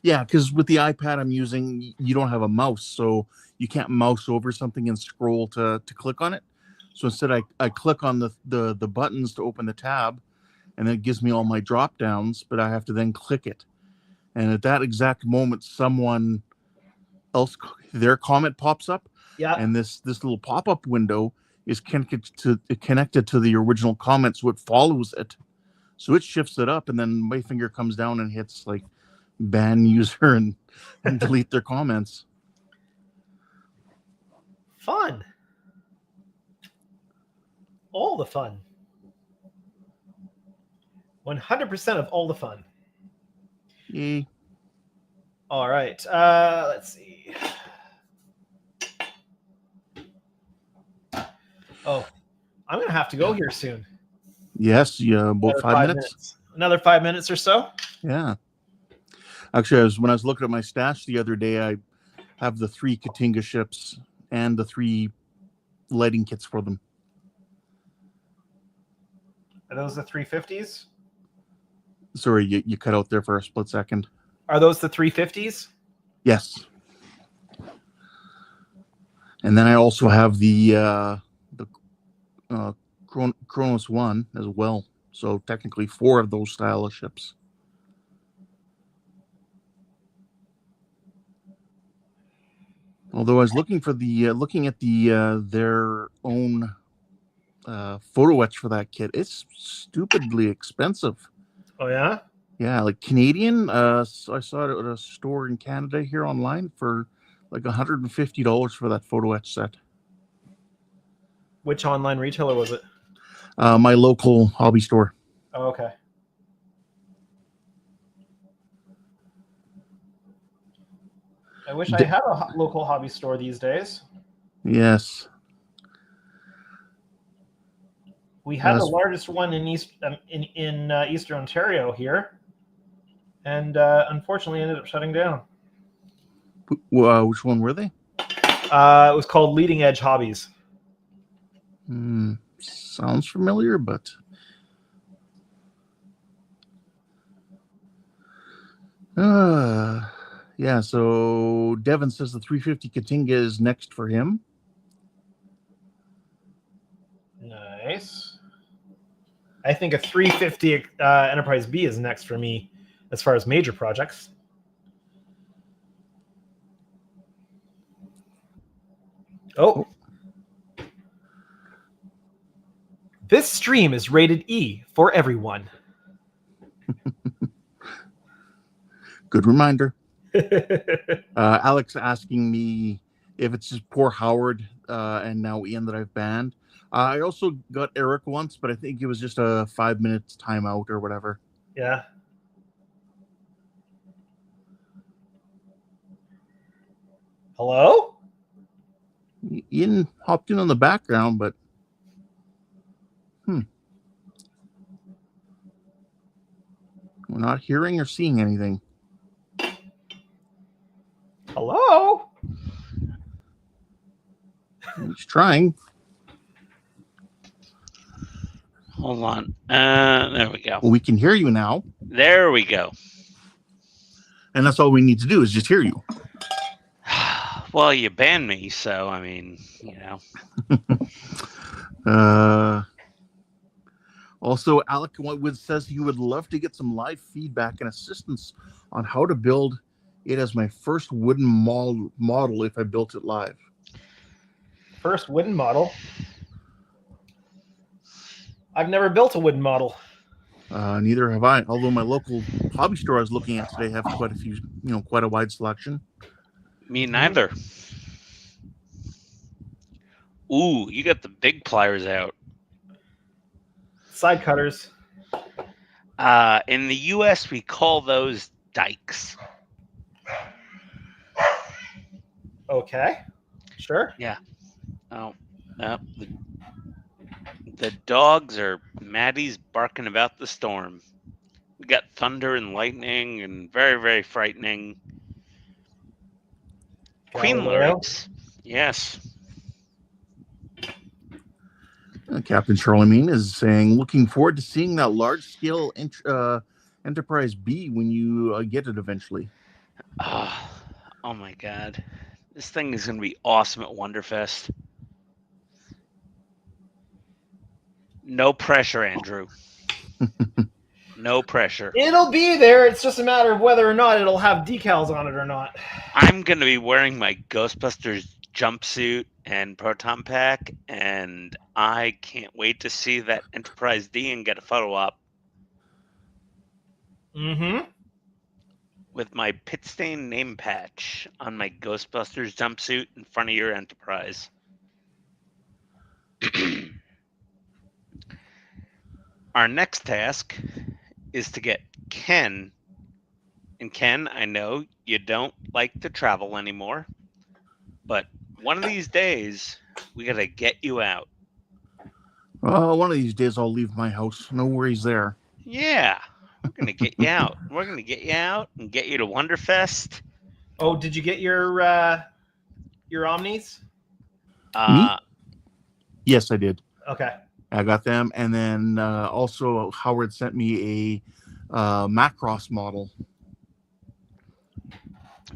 Yeah, because with the iPad I'm using, you don't have a mouse, so you can't mouse over something and scroll to click on it. So instead, I click on the buttons to open the tab, and then it gives me all my drop downs, but I have to then click it. And at that exact moment, someone else, their comment pops up. Yeah. And this little pop-up window is connected to the original comment, so it follows it. So it shifts it up, and then my finger comes down and hits like ban user and delete their comments. Fun. All the fun. 100% of all the fun. Yay. All right. Let's see. Oh, I'm going to have to go here soon. Yes, yeah, about 5 minutes. Another 5 minutes or so? Yeah. Actually, when I was looking at my stash the other day, I have the 3 Katinga ships and the 3 lighting kits for them. Are those the 350s? Sorry, you cut out there for a split second. Are those the 350s? Yes. And then I also have the Kronos 1 as well. So technically 4 of those style of ships. Although I was looking for looking at their own photo etch for that kit, it's stupidly expensive. Oh yeah? Yeah, like Canadian. So I saw it at a store in Canada here online for like $150 for that photo etch set. Which online retailer was it? My local hobby store. Oh, okay. I wish I had a local hobby store these days. Yes. We had the largest one in Eastern Ontario here, and unfortunately ended up shutting down. Which one were they? It was called Leading Edge Hobbies. Sounds familiar, but yeah. So Devin says the 350 Katinga is next for him. Nice. I think a 350 Enterprise B is next for me as far as major projects. Oh. This stream is rated E for everyone. Good reminder. Alex asking me if it's just poor Howard and now Ian that I've banned. I also got Eric once, but I think it was just a 5 minutes timeout or whatever. Yeah. Hello? Ian hopped in on the background, but we're not hearing or seeing anything. Hello? He's trying. Hold on. There we go. Well, we can hear you now. There we go. And that's all we need to do is just hear you. Well, you banned me, so I mean, you know. Also, Alec says he would love to get some live feedback and assistance on how to build it as my first wooden model if I built it live. First wooden model? I've never built a wooden model. Neither have I. Although my local hobby store I was looking at today have quite a few, quite a wide selection. Me neither. Ooh, you got the big pliers out. Side cutters. In the U.S., we call those dikes. Okay. Sure. Yeah. Oh, no. The dogs are Maddie's barking about the storm. We got thunder and lightning and very, very frightening. Queen lyrics. Yes. Captain Charlemagne is saying, looking forward to seeing that large-scale Enterprise B when you get it eventually. Oh my God. This thing is going to be awesome at Wonderfest. No pressure, Andrew. No pressure. It'll be there. It's just a matter of whether or not it'll have decals on it or not. I'm going to be wearing my Ghostbusters jumpsuit and proton pack, and I can't wait to see that Enterprise D and get a photo op. Mm-hmm. With my pit stain name patch on my Ghostbusters jumpsuit in front of your Enterprise. Our next task is to get Ken. And Ken, I know you don't like to travel anymore, but one of these days, we got to get you out. One of these days I'll leave my house. No worries there. Yeah, we're going to get you out. We're going to get you out and get you to Wonderfest. Oh, did you get your Omnis? Me? Yes, I did. Okay. I got them. And then also Howard sent me a Macross model.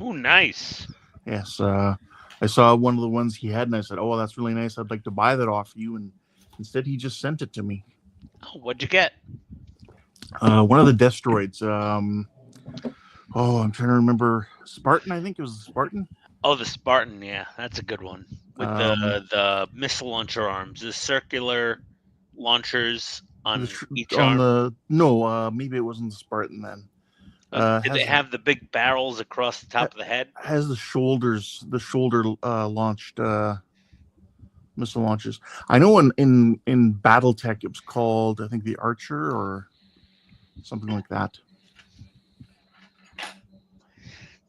Oh, nice. Yes. I saw one of the ones he had and I said, oh, that's really nice. I'd like to buy that off you. And instead he just sent it to me. Oh, what'd you get? One of the Destroids. I'm trying to remember. Spartan, I think it was the Spartan. Oh, the Spartan. Yeah, that's a good one. With the missile launcher arms, the circular launchers on each arm. Maybe it wasn't the Spartan then. Did they have the big barrels across the top of the head? Has the shoulder launched missile launchers. I know in BattleTech it was called, I think, the Archer or something like that.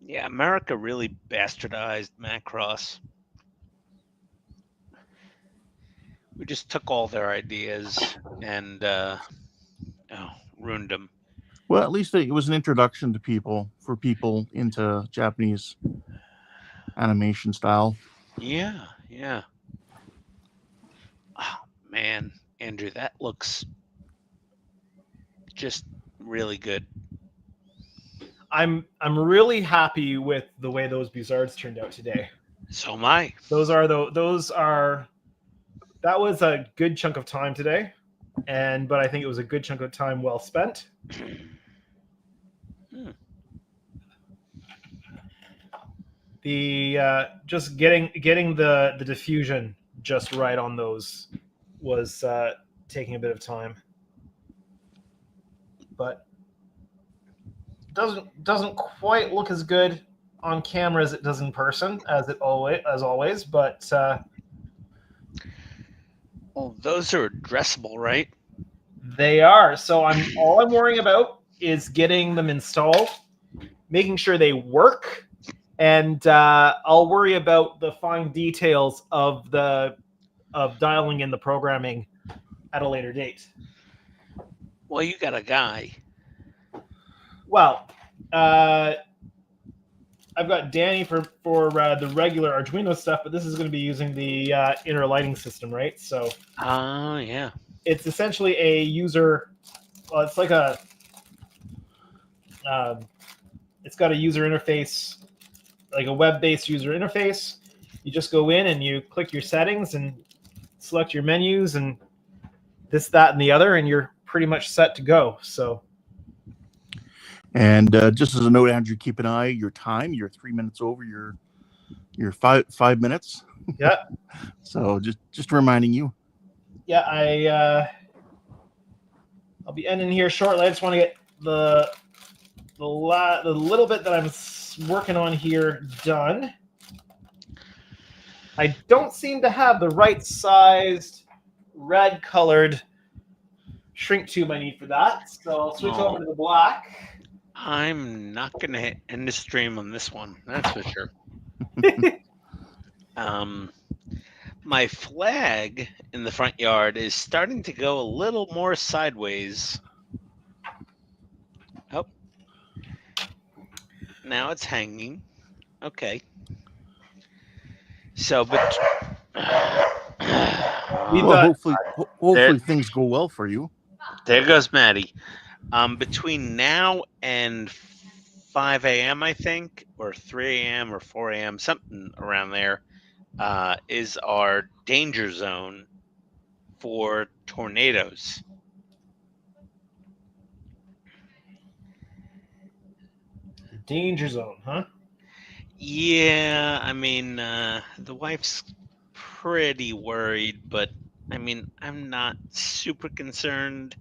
Yeah, America really bastardized Macross. We just took all their ideas and ruined them. Well, at least it was an introduction to people into Japanese animation style. Yeah, yeah. Oh, man, Andrew, that looks just really good. I'm really happy with the way those Buzzards turned out today. So am I. That was a good chunk of time today, but I think it was a good chunk of time well spent. Hmm. The just getting the diffusion just right on those was taking a bit of time, but doesn't quite look as good on camera as it does in person as always. But Well, those are addressable, right? they are. So all I'm worrying about is getting them installed, making sure they work, and I'll worry about the fine details of dialing in the programming at a later date. Well, you got a guy. Well, I've got Danny for the regular Arduino stuff, but this is going to be using the inner lighting system, right? So Yeah. it's essentially a user. Well, it's like it's got a user interface, like a web-based user interface. You just go in and you click your settings and select your menus and this, that, and the other, and you're pretty much set to go. So. And just as a note, Andrew, keep an eye your time. You're 3 minutes over your 5 minutes. Yeah. So just reminding you. Yeah, I'll be ending here shortly. I just want to get the little bit that I'm working on here done. I don't seem to have the right sized red colored shrink tube I need for that, so I'll switch over to the black. I'm not going to end the stream on this one. That's for sure. My flag in the front yard is starting to go a little more sideways. Oh. Now it's hanging. Okay. So, but well, hopefully things go well for you. There goes Maddie. Between now and 5 a.m., I think, or 3 a.m. or 4 a.m., something around there, is our danger zone for tornadoes. Danger zone, huh? Yeah, I mean, the wife's pretty worried, but I mean, I'm not super concerned.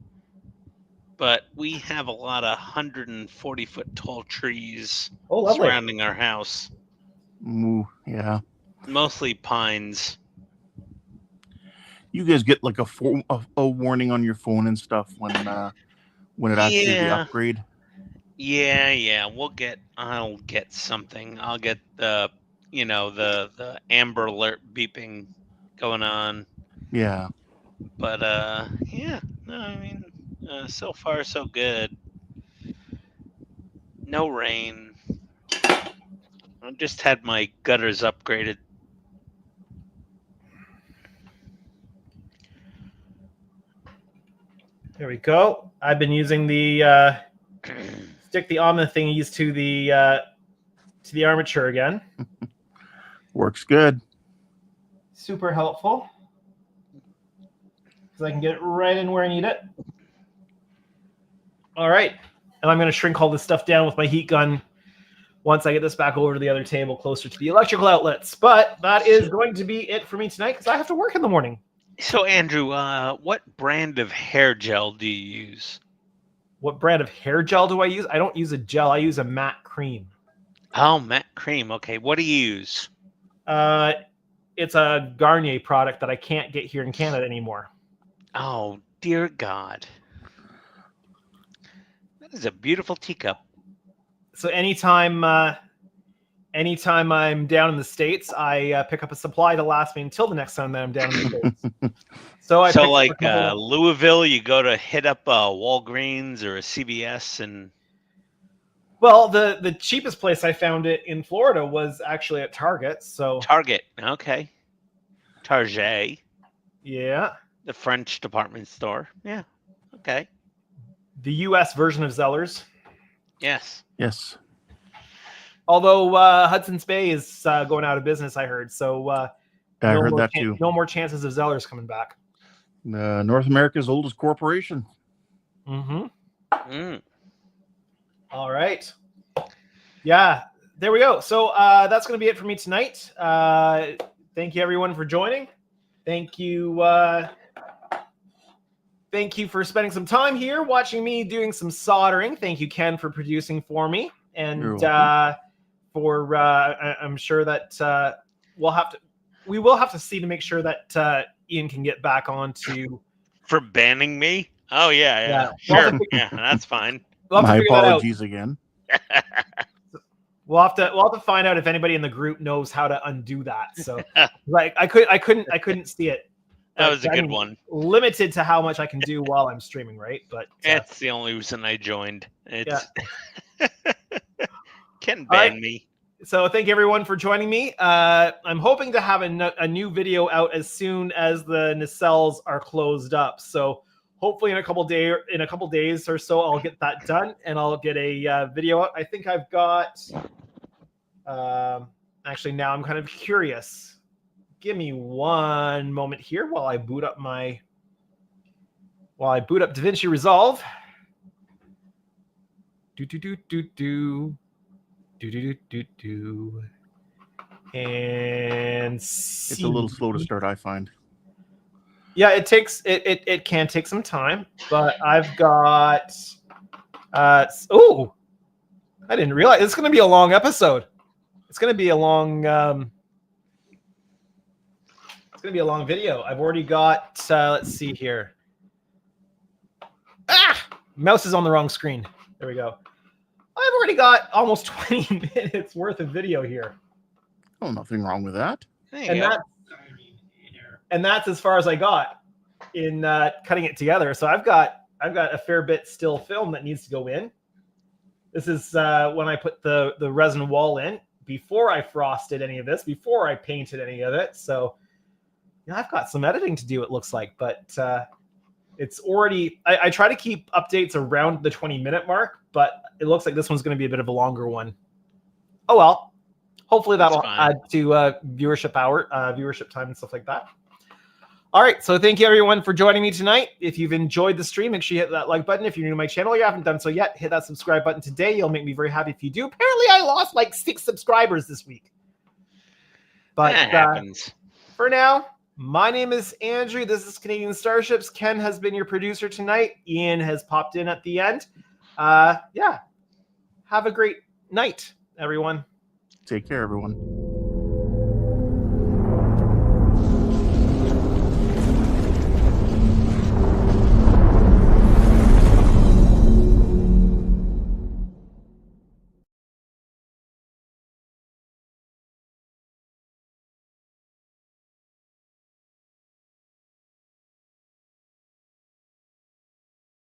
But we have a lot of 140-foot tall trees surrounding our house. Ooh, yeah. Mostly pines. You guys get like a warning on your phone and stuff when it asks you the upgrade. Yeah. I'll get something. I'll get the amber alert beeping going on. Yeah. But yeah. No, I mean, so far so good. No rain. I just had my gutters upgraded. There we go. I've been using the stick the Omni thingies to the armature again. Works good. Super helpful. Because I can get it right in where I need it. All right. And I'm going to shrink all this stuff down with my heat gun once I get this back over to the other table closer to the electrical outlets. But that is going to be it for me tonight because I have to work in the morning. So, Andrew, what brand of hair gel do you use? What brand of hair gel do I use? I don't use a gel. I use a matte cream. Oh, matte cream. Okay. What do you use? It's a Garnier product that I can't get here in Canada anymore. Oh, dear God. That is a beautiful teacup. So anytime I'm down in the States, I pick up a supply to last me until the next time that I'm down in the States. So like Louisville, you go to hit up a Walgreens or a CVS and... Well, the cheapest place I found it in Florida was actually at Target. So Target. Okay. Target. yeah, The French department store. Yeah. Okay. the U.S. version of Zellers. Yes. Yes. Although Hudson's Bay is going out of business, I heard. So I heard that too. no more chances of Zellers coming back. North America's oldest corporation. Mm-hmm. Mm. All right. Yeah, there we go. So that's going to be it for me tonight. Thank you, everyone, for joining. Thank you. Thank you for spending some time here watching me doing some soldering. Thank you, Ken, for producing for me. You're And welcome. I'm sure that we will have to see to make sure that Ian can get back onto. For banning me? Oh yeah. Yeah. Sure. Yeah, that's fine. We'll have to My figure that out. apologies again. We'll have to find out if anybody in the group knows how to undo that. So, like, I couldn't see it. That was a I good mean, one. Limited to how much I can do while I'm streaming, right? But It's the only reason I joined. It's Can right. ban me. So thank you everyone for joining me. I'm hoping to have a new video out as soon as the nacelles are closed up. So hopefully in a couple days or so, I'll get that done and I'll get a video out. I think I've got. Actually, now I'm kind of curious. Give me one moment here while I boot up DaVinci Resolve. And It's a little slow to start, I find. Yeah, it can take some time, but I've got I didn't realize it's going to be a long episode. It's going to be a long it's going to be a long video. I've already got let's see here. Mouse is on the wrong screen. There we go. I've already got almost 20 minutes worth of video here. Oh, nothing wrong with that. And that's as far as I got in cutting it together. So I've got a fair bit still film that needs to go in. This is when I put the resin wall in before I frosted any of this, before I painted any of it. So yeah, I've got some editing to do, it looks like, but it's already, I try to keep updates around the 20-minute mark, but it looks like this one's going to be a bit of a longer one. Oh, well, hopefully that'll add to viewership time and stuff like that. All right, so thank you everyone for joining me tonight. If you've enjoyed the stream, make sure you hit that like button. If you're new to my channel, you haven't done so yet, hit that subscribe button today. You'll make me very happy if you do. Apparently, I lost like 6 subscribers this week. But that happens. For now, my name is Andrew. This is Canadian Starships. Ken has been your producer tonight. Ian has popped in at the end. Yeah. Have a great night, everyone. Take care, everyone.